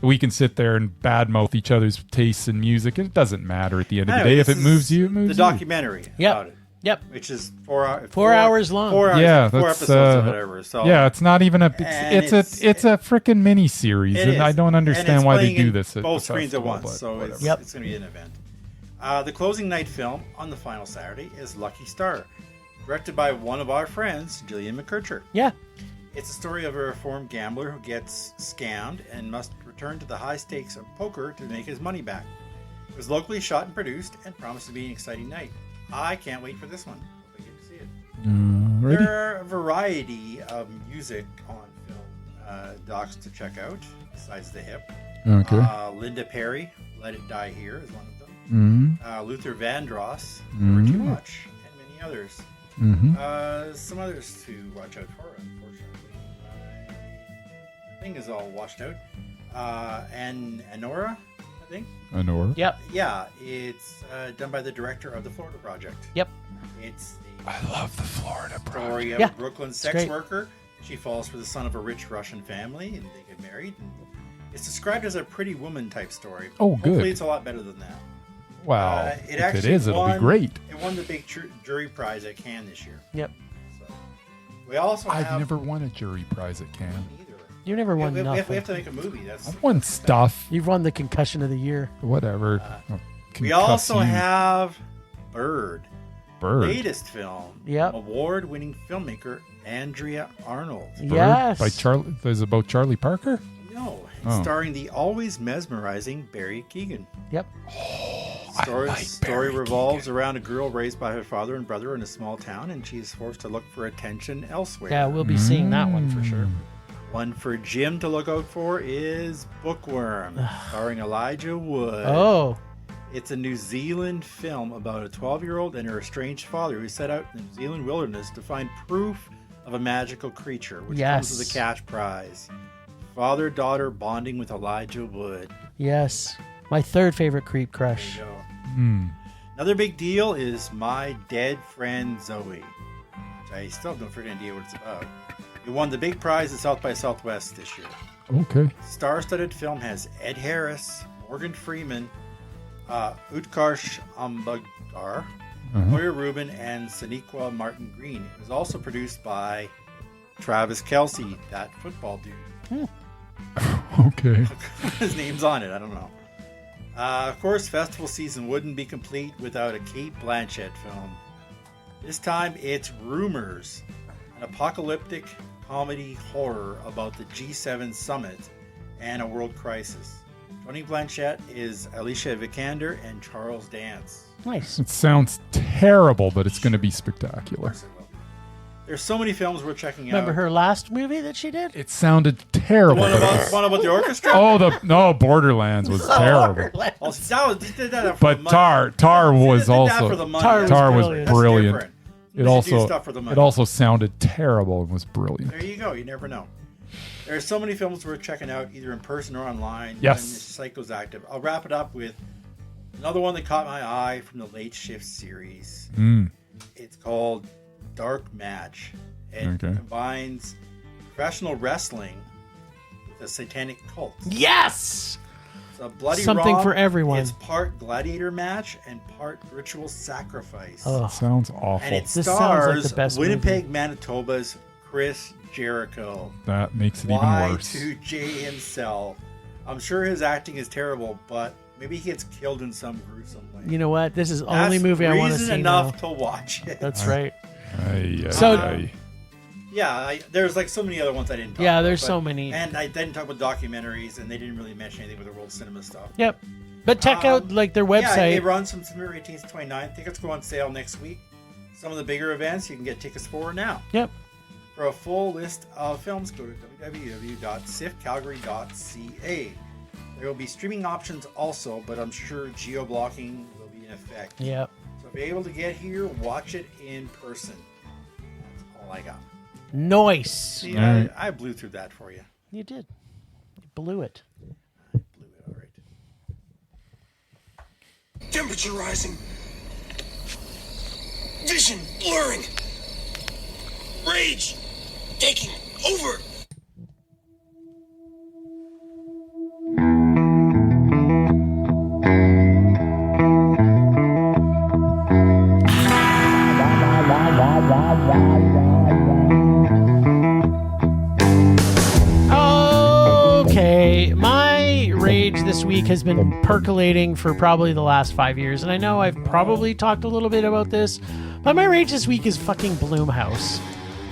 Speaker 1: we can sit there and badmouth each other's tastes in music. It doesn't matter at the end of the day. If it moves you, it moves
Speaker 3: the
Speaker 1: you.
Speaker 3: documentary
Speaker 4: Yep.
Speaker 3: about it.
Speaker 4: Yep.
Speaker 3: Which is 4 hours.
Speaker 4: 4 hours long.
Speaker 3: 4 hours.
Speaker 1: Yeah,
Speaker 3: 4
Speaker 1: that's,
Speaker 3: episodes or whatever. So
Speaker 1: Yeah, it's not even a.
Speaker 3: And
Speaker 1: It's a freaking mini series,
Speaker 3: it
Speaker 1: and
Speaker 3: is.
Speaker 1: I don't
Speaker 3: And
Speaker 1: understand
Speaker 3: it's
Speaker 1: why they
Speaker 3: playing
Speaker 1: do
Speaker 3: in
Speaker 1: this. At
Speaker 3: both
Speaker 1: the
Speaker 3: screens at
Speaker 1: festival,
Speaker 3: once,
Speaker 1: but
Speaker 3: so
Speaker 1: whatever.
Speaker 3: it's
Speaker 4: Yep.
Speaker 3: going to be an event. The closing night film on the final Saturday is Lucky Star, directed by one of our friends, Gillian McKercher.
Speaker 4: Yeah.
Speaker 3: It's a story of a reformed gambler who gets scammed and must return to the high stakes of poker to make his money back. It was locally shot and produced and promised to be an exciting night. I can't wait for this one. Hope I get to see it.
Speaker 1: Ready?
Speaker 3: There are a variety of music on film docs to check out, besides The Hip.
Speaker 1: Okay.
Speaker 3: Linda Perry, Let It Die Here is one of them. Luther Vandross, Never Too Much, and many others. Some others to watch out for, unfortunately. My thing is all washed out. And Anora, I think.
Speaker 1: Honor.
Speaker 4: Yep.
Speaker 3: Yeah, it's done by the director of the Florida Project.
Speaker 4: Yep.
Speaker 3: It's the
Speaker 1: I love the Florida
Speaker 3: story of
Speaker 4: Yeah,
Speaker 3: a Brooklyn
Speaker 4: it's
Speaker 3: sex
Speaker 4: great.
Speaker 3: worker. She falls for the son of a rich Russian family, and they get married. And it's described as a Pretty Woman type story.
Speaker 1: Oh, good.
Speaker 3: Hopefully, it's a lot better than that.
Speaker 1: Wow.
Speaker 3: It
Speaker 1: If
Speaker 3: actually
Speaker 1: it is, it'll be great.
Speaker 3: It won the big jury prize at Cannes this year.
Speaker 4: Yep.
Speaker 3: So, we also
Speaker 1: I've
Speaker 3: have
Speaker 1: never won a jury prize at Cannes.
Speaker 3: either.
Speaker 4: You never won
Speaker 3: We
Speaker 4: nothing.
Speaker 3: have to make a movie. That's
Speaker 1: I've won stuff.
Speaker 4: You've won the concussion of the year.
Speaker 1: Whatever. I'll
Speaker 3: we
Speaker 1: concuss
Speaker 3: also
Speaker 1: you.
Speaker 3: have Bird.
Speaker 1: Bird.
Speaker 3: Latest film.
Speaker 4: Yep.
Speaker 3: Award-winning filmmaker Andrea Arnold.
Speaker 1: Bird
Speaker 4: Yes.
Speaker 1: by Charlie. Is it about Charlie Parker?
Speaker 3: No, it's
Speaker 1: Oh.
Speaker 3: starring the always mesmerizing Barry Keoghan.
Speaker 4: Yep.
Speaker 3: Story revolves around a girl raised by her father and brother in a small town, and she is forced to look for attention elsewhere.
Speaker 4: Yeah, we'll be seeing that one for sure.
Speaker 3: One for Jim to look out for is Bookworm, starring Elijah Wood.
Speaker 4: Oh.
Speaker 3: It's a New Zealand film about a 12-year-old and her estranged father who set out in the New Zealand wilderness to find proof of a magical creature, which comes with a cash prize. Father-daughter bonding with Elijah Wood.
Speaker 4: Yes. My third favorite creep crush.
Speaker 3: There you go. Another big deal is My Dead Friend Zoe, which I still have no freaking idea what it's about. It won the big prize at South by Southwest this year.
Speaker 1: Okay.
Speaker 3: Star-studded film has Ed Harris, Morgan Freeman, Utkarsh Ambudkar, Moira Rubin, and Sonequa Martin Green. It was also produced by Travis Kelce, that football dude.
Speaker 1: Okay.
Speaker 3: His name's on it. I don't know. Of course, festival season wouldn't be complete without a Kate Blanchett film. This time, it's Rumors, an apocalyptic comedy horror about the G7 summit and a world crisis. Joining Blanchett is Alicia Vikander and Charles Dance.
Speaker 4: Nice.
Speaker 1: It sounds terrible, but it's going to be spectacular.
Speaker 3: There's so many films we're checking
Speaker 4: Remember
Speaker 3: out.
Speaker 4: her last movie that she did?
Speaker 1: It sounded terrible.
Speaker 3: One
Speaker 1: but it
Speaker 3: about,
Speaker 1: was-
Speaker 3: one about the orchestra?
Speaker 1: Borderlands was terrible.
Speaker 3: Oh, that did that for
Speaker 1: But
Speaker 3: the money.
Speaker 1: Tar was
Speaker 3: Did that
Speaker 1: also
Speaker 3: for the money.
Speaker 4: Tar
Speaker 1: Tar was
Speaker 4: brilliant.
Speaker 3: That's
Speaker 1: brilliant.
Speaker 3: different.
Speaker 1: It
Speaker 3: We should do stuff for the money.
Speaker 1: also sounded terrible and was brilliant.
Speaker 3: There you go. You never know. There are so many films we're checking out, either in person or online.
Speaker 1: Yes.
Speaker 3: When the site goes active. I'll wrap it up with another one that caught my eye from the Late Shift series. It's called Dark Match. It combines professional wrestling with a satanic cult.
Speaker 4: Yes!
Speaker 3: It's a bloody
Speaker 4: Something
Speaker 3: romp.
Speaker 4: for everyone.
Speaker 3: It's part gladiator match and part ritual sacrifice.
Speaker 4: Oh,
Speaker 1: Sounds awful.
Speaker 3: And it
Speaker 4: This sounds like
Speaker 3: stars
Speaker 4: the best
Speaker 3: Winnipeg, Manitoba's Chris Jericho.
Speaker 1: That makes it even worse.
Speaker 3: Y2J himself. I'm sure his acting is terrible, but maybe he gets killed in some gruesome way.
Speaker 4: you know what? This is the only movie I want to
Speaker 3: reason
Speaker 4: see
Speaker 3: enough
Speaker 4: now.
Speaker 3: to watch it.
Speaker 4: That's right.
Speaker 1: So,
Speaker 3: Yeah, there's like so many other ones I didn't talk about.
Speaker 4: Yeah, there's
Speaker 3: but-
Speaker 4: so many.
Speaker 3: And I didn't talk about documentaries, and they didn't really mention anything with the world cinema stuff.
Speaker 4: Yep. But check out like their
Speaker 3: Yeah,
Speaker 4: website.
Speaker 3: it runs from September 18th to 29th. Tickets go on sale next week. Some of the bigger events you can get tickets for now.
Speaker 4: Yep.
Speaker 3: For a full list of films, go to www.sifcalgary.ca. There will be streaming options also, but I'm sure geo-blocking will be in effect.
Speaker 4: Yep.
Speaker 3: So if you're able to get here, watch it in person. That's all I got.
Speaker 4: Nice.
Speaker 3: See, I blew through that for you.
Speaker 4: You did. You blew it.
Speaker 3: Blew it, all right.
Speaker 5: Temperature rising. Vision blurring. Rage taking over.
Speaker 4: Okay, my rage this week has been percolating for probably the last 5 years, and I know I've probably talked a little bit about this, but my rage this week is fucking Blumhouse.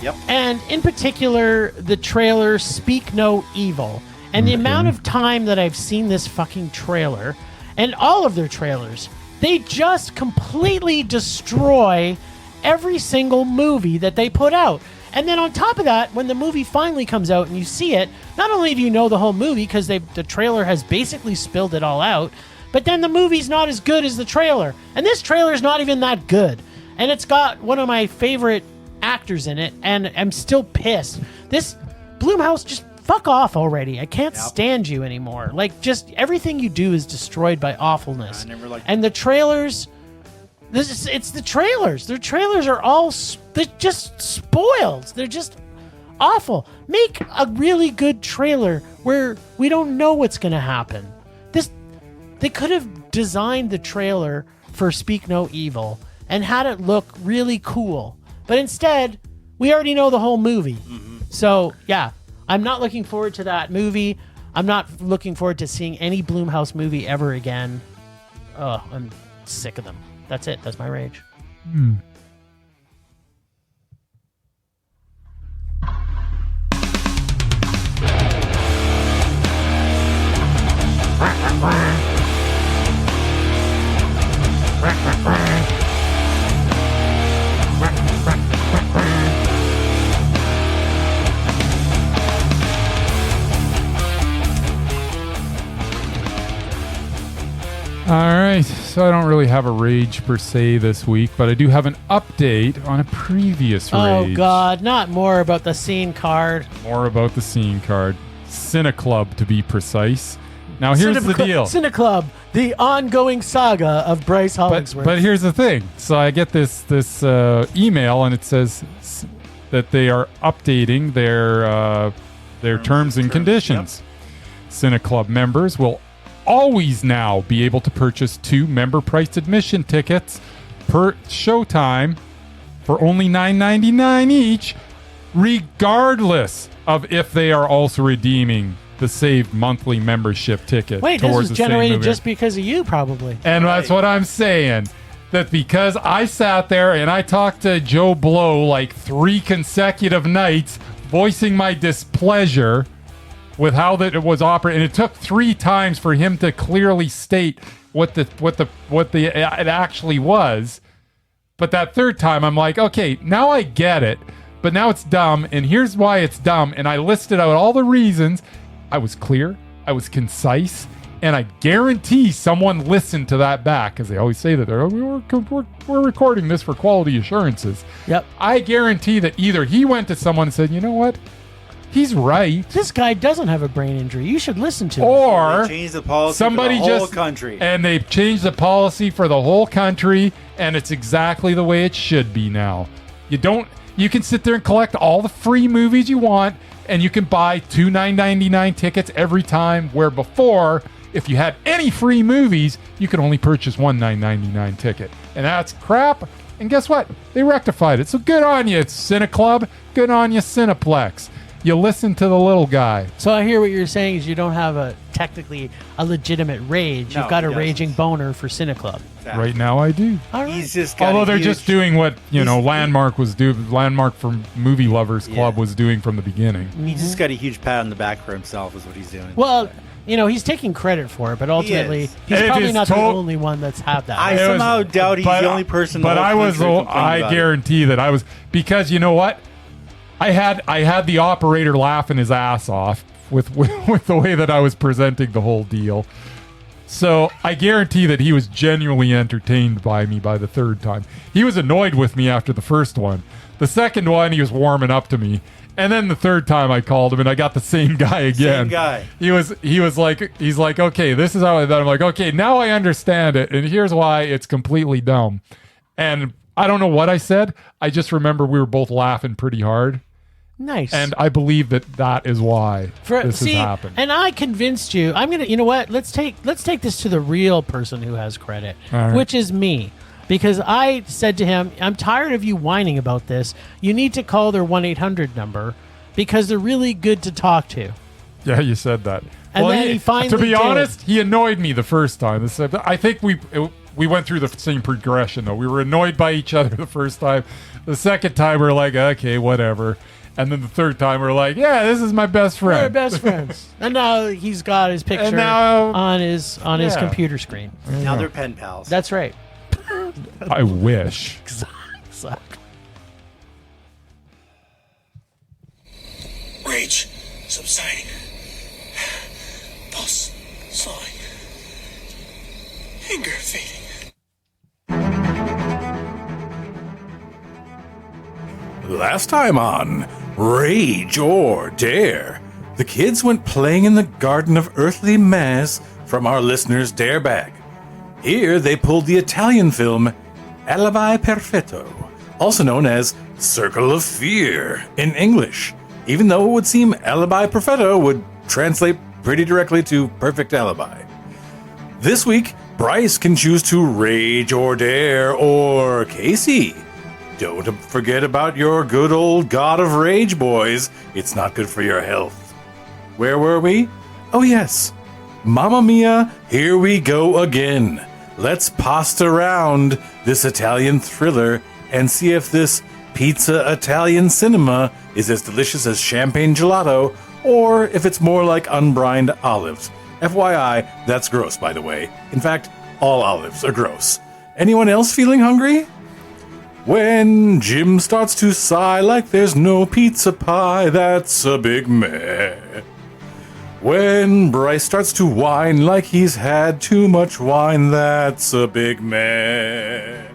Speaker 3: Yep.
Speaker 4: And in particular, the trailer Speak No Evil. And the amount of time that I've seen this fucking trailer, and all of their trailers, they just completely destroy every single movie that they put out. And then on top of that, when the movie finally comes out and you see it, not only do you know the whole movie because the trailer has basically spilled it all out, but then the movie's not as good as the trailer. And this trailer's not even that good. And it's got one of my favorite actors in it, and I'm still pissed. This Blumhouse, just fuck off already. I can't stand you anymore. Like, just everything you do is destroyed by awfulness.
Speaker 3: I never liked
Speaker 4: and the trailers... It's the trailers. Their trailers are all... They're just spoiled. They're just awful. Make a really good trailer where we don't know what's going to happen. They could have designed the trailer for Speak No Evil and had it look really cool. But instead, we already know the whole movie. Mm-hmm. So, yeah, I'm not looking forward to that movie. I'm not looking forward to seeing any Blumhouse movie ever again. Oh, I'm sick of them. That's it. That's my rage.
Speaker 1: All right, so I don't really have a rage per se this week, but I do have an update on a previous rage.
Speaker 4: Oh, God, not more about the scene card.
Speaker 1: More about the scene card. Cineclub, to be precise. Now, here's the deal.
Speaker 4: Cineclub, the ongoing saga of Bryce Hollingsworth.
Speaker 1: But here's the thing. So I get this email, and it says that they are updating their terms and conditions. Yep. Cineclub members will always now be able to purchase 2 member-priced admission tickets per showtime for only $9.99 each, regardless of if they are also redeeming the saved monthly membership ticket.
Speaker 4: Wait, this was generated just because of you, probably.
Speaker 1: And that's what I'm saying. That because I sat there and I talked to Joe Blow like 3 consecutive nights, voicing my displeasure with how that it was operating, and it took 3 times for him to clearly state what it actually was. But that 3rd time, I'm like, okay, now I get it, but now it's dumb, and here's why it's dumb. And I listed out all the reasons. I was clear, I was concise, and I guarantee someone listened to that back, because they always say that we're recording this for quality assurances.
Speaker 4: Yep.
Speaker 1: I guarantee that either he went to someone and said, you know what? He's right.
Speaker 4: This guy doesn't have a brain injury. You should listen to him.
Speaker 1: Or
Speaker 3: they changed the policy
Speaker 1: somebody
Speaker 3: for the whole
Speaker 1: just
Speaker 3: country.
Speaker 1: And they've changed the policy for the whole country, and it's exactly the way it should be now. You can sit there and collect all the free movies you want, and you can buy 2 $9.99 tickets every time, where before, if you had any free movies, you could only purchase 1 $9.99 ticket. And that's crap. And guess what? They rectified it. So good on you, Cineclub. Good on you, Cineplex. You listen to the little guy.
Speaker 4: So I hear what you're saying is you don't have technically a legitimate rage.
Speaker 3: No,
Speaker 4: You've got a
Speaker 3: he
Speaker 4: raging boner for Cineclub.
Speaker 3: Exactly.
Speaker 1: Right now I do.
Speaker 4: All right.
Speaker 3: He's just got
Speaker 1: Although
Speaker 3: a
Speaker 1: they're
Speaker 3: huge-
Speaker 1: just doing what, Landmark was doing. Landmark from Movie Lovers Club
Speaker 3: Yeah.
Speaker 1: was doing from the beginning.
Speaker 3: He's just got a huge pat on the back for himself, is what he's doing.
Speaker 4: Well, he's taking credit for it, but ultimately
Speaker 3: is.
Speaker 4: he's
Speaker 1: It
Speaker 4: probably
Speaker 1: is
Speaker 4: not the only one that's had that.
Speaker 3: I somehow doubt he's the only person.
Speaker 1: But
Speaker 3: in the
Speaker 1: I
Speaker 3: whole
Speaker 1: was.
Speaker 3: country complaining
Speaker 1: I
Speaker 3: about it.
Speaker 1: guarantee that I was, because you know what? I had the operator laughing his ass off with the way that I was presenting the whole deal. So I guarantee that he was genuinely entertained by me by the 3rd time. He was annoyed with me after the first one, The second one, he was warming up to me. And then the third time I called him, and I got the same guy again.
Speaker 3: Same guy.
Speaker 1: He's like, okay, this is how I thought. I'm like, okay, now I understand it, and here's why it's completely dumb. And I don't know what I said. I just remember we were both laughing pretty hard.
Speaker 4: Nice.
Speaker 1: And I believe that is why this has happened.
Speaker 4: And I convinced you. I'm gonna. You know what? Let's take this to the real person who has credit,
Speaker 1: All right.
Speaker 4: which is me. Because I said to him, I'm tired of you whining about this. You need to call their 1-800 number because they're really good to talk to.
Speaker 1: Yeah, you said that.
Speaker 4: And then he finally
Speaker 1: to be
Speaker 4: did.
Speaker 1: honest, he annoyed me the first time. I think we went through the same progression, though. We were annoyed by each other the first time. The second time, we were like, okay, whatever. And then the third time, we're like, yeah, this is my best friend.
Speaker 4: We're best friends. And now he's got his picture on his computer screen.
Speaker 3: Now they're pen pals.
Speaker 4: That's right.
Speaker 1: I wish.
Speaker 4: Exactly.
Speaker 5: Rage subsiding. Pulse slowing. Anger fading.
Speaker 2: Last time on Rage or Dare, the kids went playing in the garden of earthly mess from our listeners' dare bag. Here they pulled the Italian film Alibi Perfetto, also known as Circle of Fear in English, even though it would seem Alibi Perfetto would translate pretty directly to Perfect Alibi. This week, Bryce can choose to rage or dare, or Casey. Don't forget about your good old God of Rage, boys. It's not good for your health. Where were we? Oh yes. Mamma mia, here we go again. Let's pasta around this Italian thriller and see if this pizza Italian cinema is as delicious as champagne gelato or if it's more like unbrined olives. FYI, that's gross, by the way. In fact, all olives are gross. Anyone else feeling hungry? When Jim starts to sigh like there's no pizza pie, that's a big meh. When Bryce starts to whine like he's had too much wine, that's a big meh.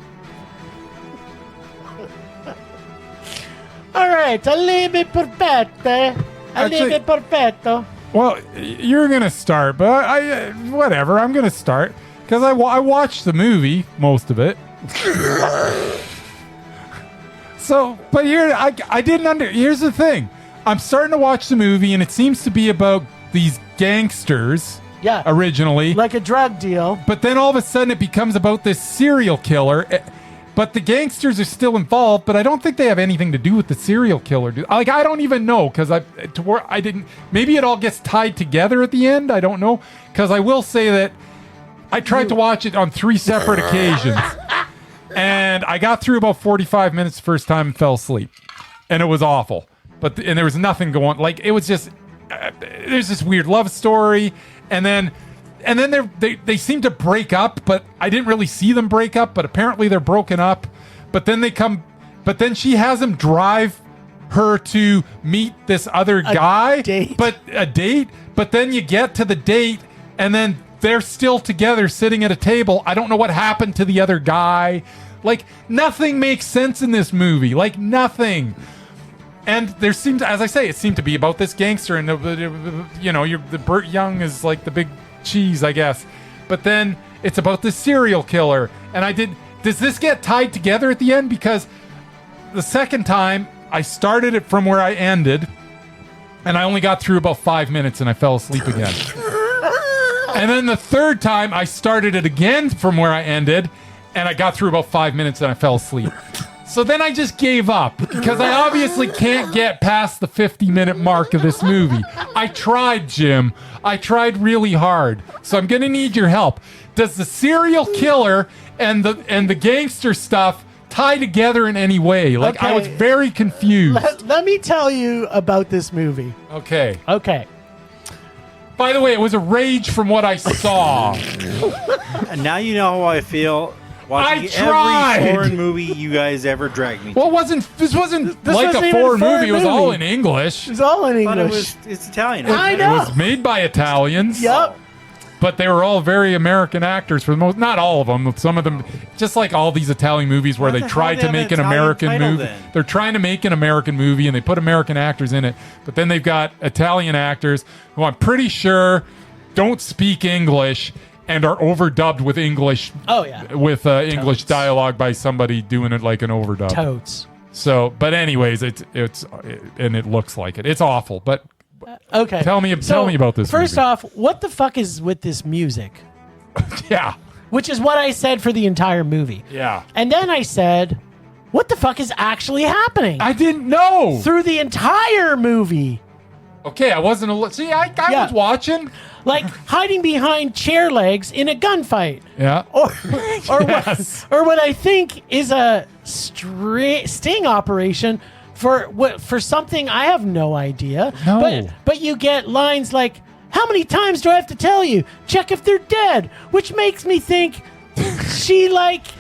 Speaker 4: All right, Alibi Perfetto. Alibi Perfetto.
Speaker 1: Well, you're going to start, but whatever. I'm going to start because I watched the movie, most of it. So, but here, I didn't here's the thing. I'm starting to watch the movie, and it seems to be about these gangsters originally.
Speaker 4: Like a drug deal.
Speaker 1: But then all of a sudden it becomes about this serial killer. But the gangsters are still involved, but I don't think they have anything to do with the serial killer. Like, I don't even know, because I didn't... Maybe it all gets tied together at the end. I don't know. Because I will say that I tried to watch it on 3 separate occasions. And I got through about 45 minutes the first time and fell asleep. And it was awful. And there was nothing going... Like, it was just... there's this weird love story, and then they seem to break up, but I didn't really see them break up, but apparently they're broken up. But then she has him drive her to meet this other guy. But then you get to the date, and then they're still together sitting at a table. I don't know what happened to the other guy. Like, nothing makes sense in this movie. Like, nothing. And there seemed, as I say, it seemed to be about this gangster, and the Burt Young is like the big cheese, I guess. But then it's about this serial killer, and does this get tied together at the end? Because the second time I started it from where I ended, and I only got through about 5 minutes, and I fell asleep again. And then the third time I started it again from where I ended, and I got through about 5 minutes, and I fell asleep. So then I just gave up because I obviously can't get past the 50-minute mark of this movie. I tried, Jim. I tried really hard. So I'm going to need your help. Does the serial killer and the gangster stuff tie together in any way? Like, okay. I was very confused.
Speaker 4: Let me tell you about this movie.
Speaker 1: Okay.
Speaker 3: By
Speaker 1: the way, it was a rage from what I saw.
Speaker 3: And now you know how I feel. Watching every foreign movie you guys ever dragged me to.
Speaker 1: Well, this wasn't like a foreign movie. It was all in English.
Speaker 4: It's all in English.
Speaker 3: It's Italian.
Speaker 4: I know.
Speaker 1: It was made by Italians.
Speaker 4: Yep.
Speaker 1: but they were all very American actors for the most. Not all of them. Some of them, just like all these Italian movies where
Speaker 3: Why
Speaker 1: they
Speaker 3: the
Speaker 1: tried
Speaker 3: hell
Speaker 1: to
Speaker 3: they have
Speaker 1: make an
Speaker 3: an Italian
Speaker 1: American
Speaker 3: title
Speaker 1: movie.
Speaker 3: then?
Speaker 1: They're trying to make an American movie, and they put American actors in it. But then they've got Italian actors who I'm pretty sure don't speak English and are overdubbed with English.
Speaker 4: Oh, yeah.
Speaker 1: With English
Speaker 4: Totes.
Speaker 1: dialogue by somebody doing it like an overdub.
Speaker 4: Totes.
Speaker 1: So, but anyways, it's and it looks like it. It's awful. But
Speaker 4: Okay.
Speaker 1: Tell me about this
Speaker 4: First
Speaker 1: movie.
Speaker 4: off, what the fuck is with this music?
Speaker 1: yeah,
Speaker 4: Which is what I said for the entire movie.
Speaker 1: yeah.
Speaker 4: And then I said, what the fuck is actually happening?
Speaker 1: I didn't know.
Speaker 4: Through the entire movie.
Speaker 1: Okay, I wasn't. See, I
Speaker 4: Yeah.
Speaker 1: was watching.
Speaker 4: Like hiding behind chair legs in a gunfight.
Speaker 1: Yeah.
Speaker 4: Or
Speaker 1: Yes.
Speaker 4: what I think is a sting operation for something I have no idea.
Speaker 1: No.
Speaker 4: But you get lines like, how many times do I have to tell you? Check if they're dead. Which makes me think she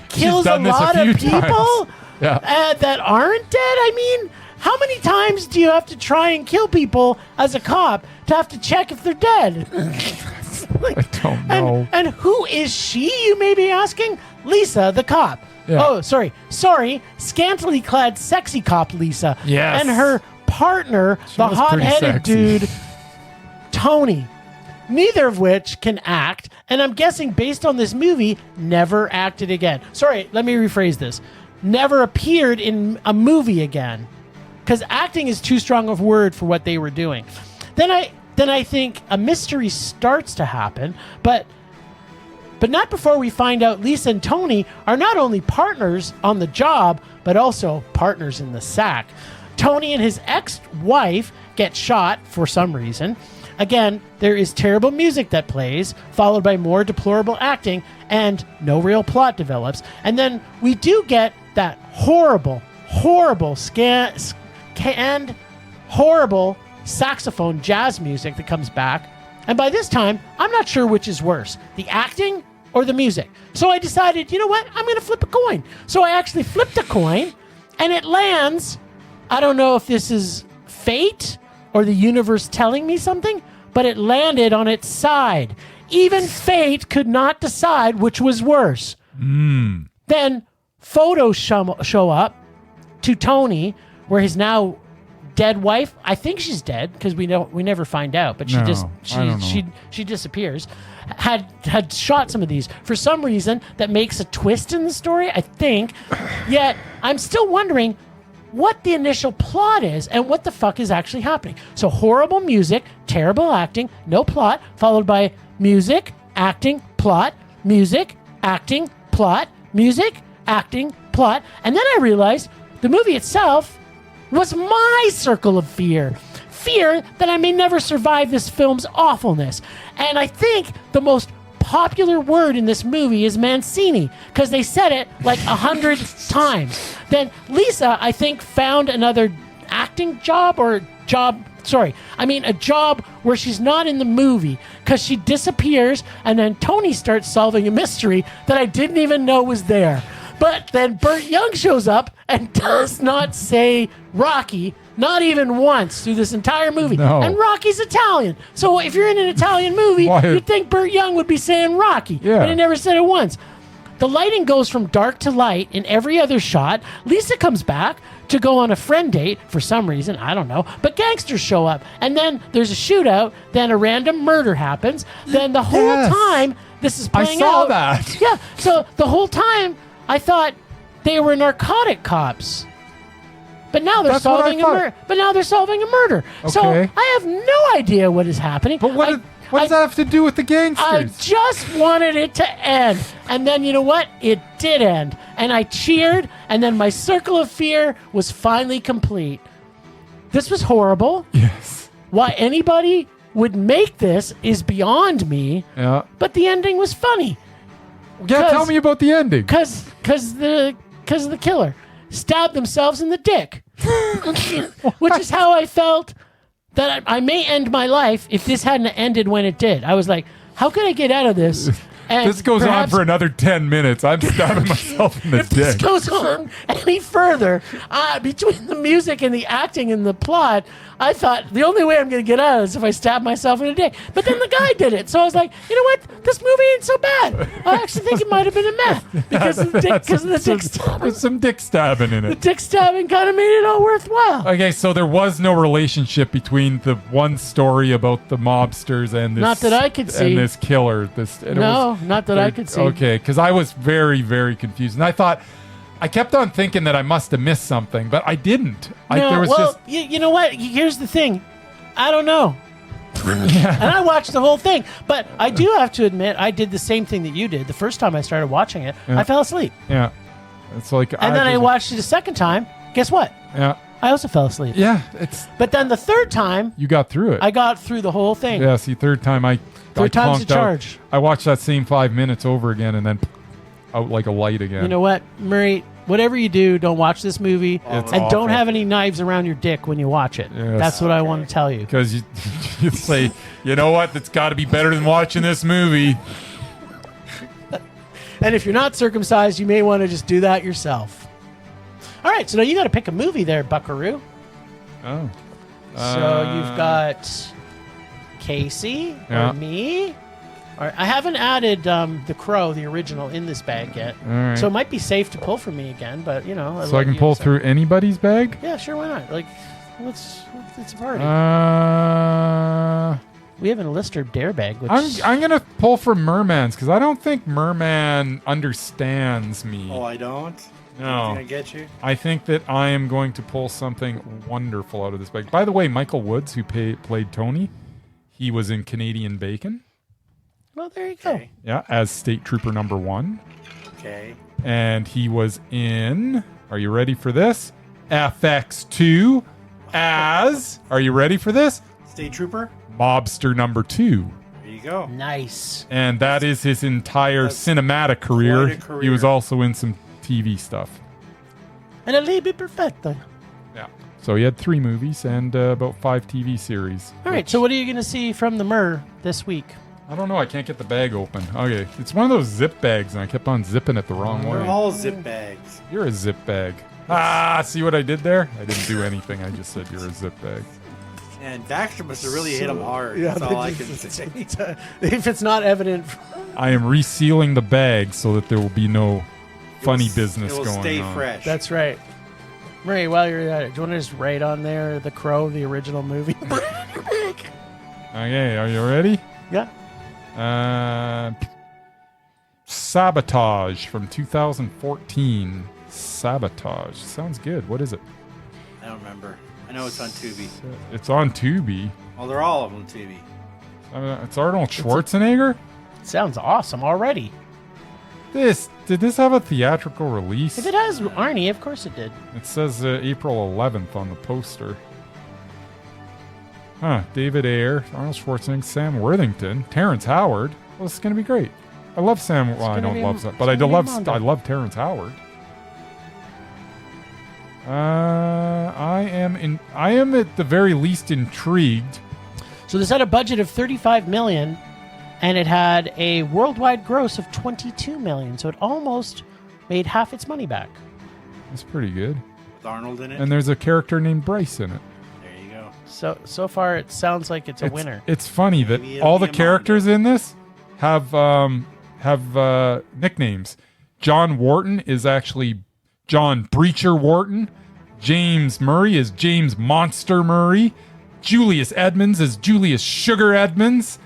Speaker 4: kills a
Speaker 1: done this a
Speaker 4: lot
Speaker 1: few
Speaker 4: of people
Speaker 1: times. Yeah.
Speaker 4: that aren't dead. I mean, how many times do you have to try and kill people as a cop to have to check if they're dead?
Speaker 1: I don't know.
Speaker 4: And who is she, you may be asking? Lisa, the cop.
Speaker 1: Yeah.
Speaker 4: Oh, sorry, scantily clad sexy cop Lisa.
Speaker 1: Yes.
Speaker 4: And her partner, the
Speaker 1: was pretty
Speaker 4: hot-headed
Speaker 1: sexy.
Speaker 4: dude, Tony. Neither of which can act, and I'm guessing based on this movie, never acted again. Sorry, let me rephrase this. Never appeared in a movie again. Because acting is too strong of a word for what they were doing. Then I think a mystery starts to happen, but not before we find out Lisa and Tony are not only partners on the job, but also partners in the sack. Tony and his ex-wife get shot for some reason. Again, there is terrible music that plays, followed by more deplorable acting, and no real plot develops. And then we do get that horrible and horrible saxophone jazz music that comes back. And by this time, I'm not sure which is worse, the acting or the music. So I decided, you know what? I'm going to flip a coin. So I actually flipped a coin, and it lands. I don't know if this is fate or the universe telling me something, but it landed on its side. Even fate could not decide which was worse. Then photos show up to Tony, where his now dead wife, I think she's dead because we never find out, but
Speaker 1: I don't know.
Speaker 4: she disappears, had shot some of these for some reason that makes a twist in the story, I think. Yet I'm still wondering what the initial plot is and what the fuck is actually happening. So horrible music, terrible acting, no plot, followed by music, acting, plot, music, acting, plot, music, acting, plot, and then I realized the movie itself was my circle of fear. Fear that I may never survive this film's awfulness. And I think the most popular word in this movie is Mancini, because they said it like 100 times. Then Lisa, I think, found another acting job a job where she's not in the movie, because she disappears, and then Tony starts solving a mystery that I didn't even know was there. But then Burt Young shows up and does not say Rocky, not even once through this entire movie.
Speaker 1: No.
Speaker 4: And Rocky's Italian. So if you're in an Italian movie,
Speaker 1: Why-
Speaker 4: you'd think Burt Young would be saying Rocky.
Speaker 1: Yeah.
Speaker 4: But he never said it once. The lighting goes from dark to light in every other shot. Lisa comes back to go on a friend date for some reason. I don't know. But gangsters show up. And then there's a shootout. Then a random murder happens. Then the whole
Speaker 1: Yes.
Speaker 4: time this is
Speaker 1: I
Speaker 4: playing
Speaker 1: saw
Speaker 4: out.
Speaker 1: that.
Speaker 4: Yeah. So the whole time I thought they were narcotic cops. But now they're
Speaker 1: That's what I
Speaker 4: solving a
Speaker 1: thought.
Speaker 4: murder. But now they're solving a murder. So
Speaker 1: Okay.
Speaker 4: I have no idea what is happening.
Speaker 1: But what does that have to do with the
Speaker 4: I
Speaker 1: gangsters?
Speaker 4: just wanted it to end. And then you know what? It did end. And I cheered, and then my circle of fear was finally complete. This was horrible.
Speaker 1: Yes.
Speaker 4: Why anybody would make this is beyond me,
Speaker 1: Yeah.
Speaker 4: but the ending was funny.
Speaker 1: Yeah. Tell me about the ending.
Speaker 4: Cause the killer stabbed themselves in the dick. Which is how I felt that I may end my life if this hadn't ended when it did. I was like, how can I get out of this And
Speaker 1: This goes on
Speaker 4: perhaps
Speaker 1: for another 10 minutes. I'm stabbing myself in the
Speaker 4: if this
Speaker 1: dick.
Speaker 4: goes on any further, between the music and the acting and the plot, I thought the only way I'm going to get out of it is if I stab myself in the dick. But then the guy did it. So I was like, you know what? This movie ain't so bad. I actually think it might have been a myth because of the dick stabbing.
Speaker 1: There's some dick stabbing in
Speaker 4: The
Speaker 1: it.
Speaker 4: dick stabbing kind of made it all worthwhile.
Speaker 1: Okay, so there was no relationship between the one story about the mobsters and this.
Speaker 4: Not that I could see.
Speaker 1: And this killer.
Speaker 4: No, not that I could see.
Speaker 1: Okay, because I was very, very confused, and I kept on thinking that I must have missed something, but I didn't.
Speaker 4: You know what? Here's the thing. I don't know. And I watched the whole thing. But I do have to admit, I did the same thing that you did. The first time I started watching it, I fell asleep.
Speaker 1: Yeah, it's like.
Speaker 4: And then I watched it a second time. Guess what?
Speaker 1: Yeah,
Speaker 4: I also fell asleep.
Speaker 1: yeah. It's
Speaker 4: But then the third time,
Speaker 1: you got through it.
Speaker 4: I got through the whole thing.
Speaker 1: Yeah, see, third time I
Speaker 4: Third time's the
Speaker 1: conked out.
Speaker 4: charge.
Speaker 1: I watched that same 5 minutes over again, and then out like a light again.
Speaker 4: You know what, Murray? Whatever you do, don't watch this movie.
Speaker 1: It's
Speaker 4: and don't
Speaker 1: awful.
Speaker 4: have any knives around your dick when you watch it.
Speaker 1: Yes.
Speaker 4: That's what I want to tell you.
Speaker 1: Because you say, you know what, that's got to be better than watching this movie.
Speaker 4: And if you're not circumcised, you may want to just do that yourself. All right, so now you got to pick a movie there, Buckaroo.
Speaker 1: Oh.
Speaker 4: So you've got Casey
Speaker 1: Yeah.
Speaker 4: or me. I haven't added The Crow, the original, in this bag yet.
Speaker 1: All right.
Speaker 4: So it might be safe to pull from me again, but, you know.
Speaker 1: So I can pull through anybody's bag?
Speaker 4: Yeah, sure, why not? Like, it's a party. We have an Lister Dare bag, which...
Speaker 1: I'm going to pull from Murman's, because I don't think Murman understands me.
Speaker 3: Oh, I don't?
Speaker 1: No.
Speaker 3: Think I get you?
Speaker 1: I think that I am going to pull something wonderful out of this bag. By the way, Michael Woods, who played Tony, he was in Canadian Bacon.
Speaker 4: Well, there you go.
Speaker 3: Okay.
Speaker 1: Yeah, as State Trooper number 1.
Speaker 3: Okay.
Speaker 1: And he was in, are you ready for this? FX2 as, are you ready for this?
Speaker 3: State Trooper?
Speaker 1: Mobster number 2.
Speaker 3: There you go.
Speaker 4: Nice.
Speaker 1: And that is his entire
Speaker 3: That's
Speaker 1: cinematic career.
Speaker 3: quite a career.
Speaker 1: He was also in some TV stuff.
Speaker 4: And Alibi Perfetto.
Speaker 1: Yeah. So he had 3 movies and about 5 TV series.
Speaker 4: All right, so what are you going to see from the Mur this week?
Speaker 1: I don't know. I can't get the bag open. Okay. It's one of those zip bags, and I kept on zipping it the wrong
Speaker 3: They're
Speaker 1: way.
Speaker 3: all zip bags.
Speaker 1: You're a zip bag. See what I did there? I didn't do anything. I just said you're a zip bag.
Speaker 3: And Baxter must have really hit him hard. That's all I can say.
Speaker 4: If it's not evident...
Speaker 1: I am resealing the bag so that there will be no funny business
Speaker 3: It will
Speaker 1: going
Speaker 3: stay
Speaker 1: on.
Speaker 3: fresh.
Speaker 4: That's right. Murray, while you're at it, do you want to just write on there The Crow, the original movie?
Speaker 1: Okay, are you ready?
Speaker 4: Yeah.
Speaker 1: Sabotage from 2014. Sabotage. Sounds good. What is it?
Speaker 3: I don't remember. I know it's on Tubi.
Speaker 1: It's on Tubi.
Speaker 3: Well, they're all of them Tubi.
Speaker 1: It's Arnold Schwarzenegger?
Speaker 4: Sounds awesome already.
Speaker 1: Did this have a theatrical release?
Speaker 4: If it has Arnie, of course it did.
Speaker 1: It says April 11th on the poster. Huh. David Ayer, Arnold Schwarzenegger, Sam Worthington, Terrence Howard. Well, this is going to be great. I love Sam. Well, I
Speaker 4: gonna
Speaker 1: don't
Speaker 4: be-
Speaker 1: love Sam,
Speaker 4: it's
Speaker 1: but I do
Speaker 4: gonna
Speaker 1: love.
Speaker 4: be Mondo.
Speaker 1: I love Terrence Howard. I am at the very least intrigued.
Speaker 4: So this had a budget of $35 million, and it had a worldwide gross of $22 million. So it almost made half its money back.
Speaker 1: It's pretty good.
Speaker 3: With Arnold in it.
Speaker 1: And there's a character named Bryce in it.
Speaker 3: There you go.
Speaker 4: So far, it sounds like it's a winner.
Speaker 1: It's funny that
Speaker 3: Maybe it'll
Speaker 1: all
Speaker 3: be
Speaker 1: the
Speaker 3: a
Speaker 1: characters in this have nicknames. John Wharton is actually John Breacher Wharton. James Murray is James Monster Murray. Julius Edmonds is Julius Sugar Edmonds.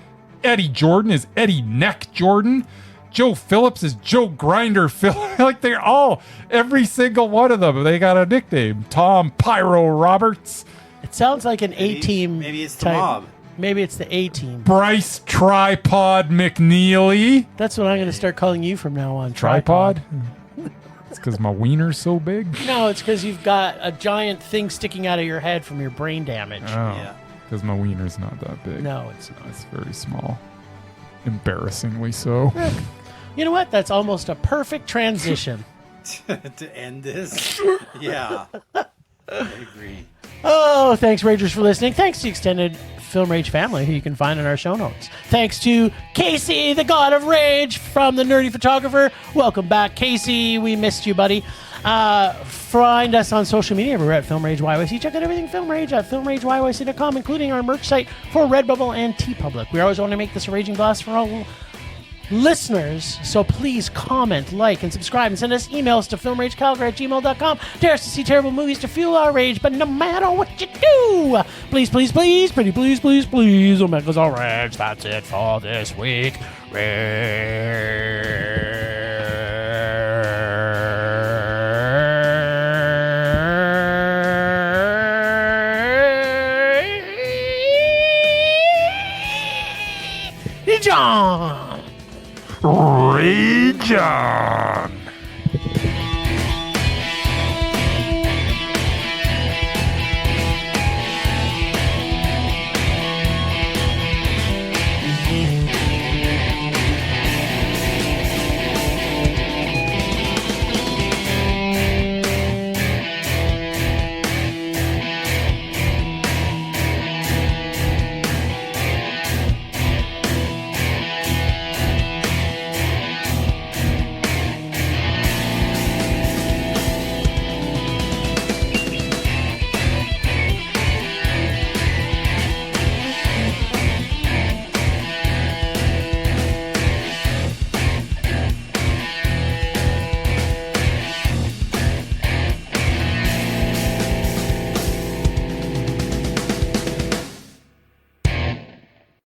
Speaker 1: Eddie Jordan is Eddie Neck Jordan. Joe Phillips is Joe Grinder Phillips. Like they're all, every single one of them, they got a nickname. Tom Pyro Roberts.
Speaker 4: It sounds like an
Speaker 3: Maybe-
Speaker 4: A-team.
Speaker 3: maybe it's the
Speaker 4: type.
Speaker 3: mob.
Speaker 4: Maybe it's the A-team.
Speaker 1: Bryce Tripod McNeely.
Speaker 4: That's what I'm going to start calling you from now on.
Speaker 1: Tripod? It's because my wiener's so big.
Speaker 4: No, it's because you've got a giant thing sticking out of your head from your brain damage.
Speaker 1: Oh,
Speaker 3: Yeah.
Speaker 1: because my wiener's not that big.
Speaker 4: No, it's not.
Speaker 1: It's very small. Embarrassingly so.
Speaker 4: You know what? That's almost a perfect transition.
Speaker 3: To end this? Yeah. I agree.
Speaker 4: Oh, thanks, Ragers, for listening. Thanks to the extended Film Rage family, who you can find in our show notes. Thanks to Casey, the God of Rage, from the Nerdy Photographer. Welcome back, Casey. We missed you, buddy. Find us on social media. We're at Film Rage YYC. Check out everything Film Rage at filmrageyyc.com, including our merch site for Redbubble and TeePublic. We always want to make this a raging blast for all listeners, so please comment, like, and subscribe, and send us emails to filmragecalgary@gmail.com. Dare us to see terrible movies to fuel our rage, but no matter what you do, please, please, please, pretty please, please, please, Omega's all rage. That's it for this week. John.
Speaker 1: Rage on!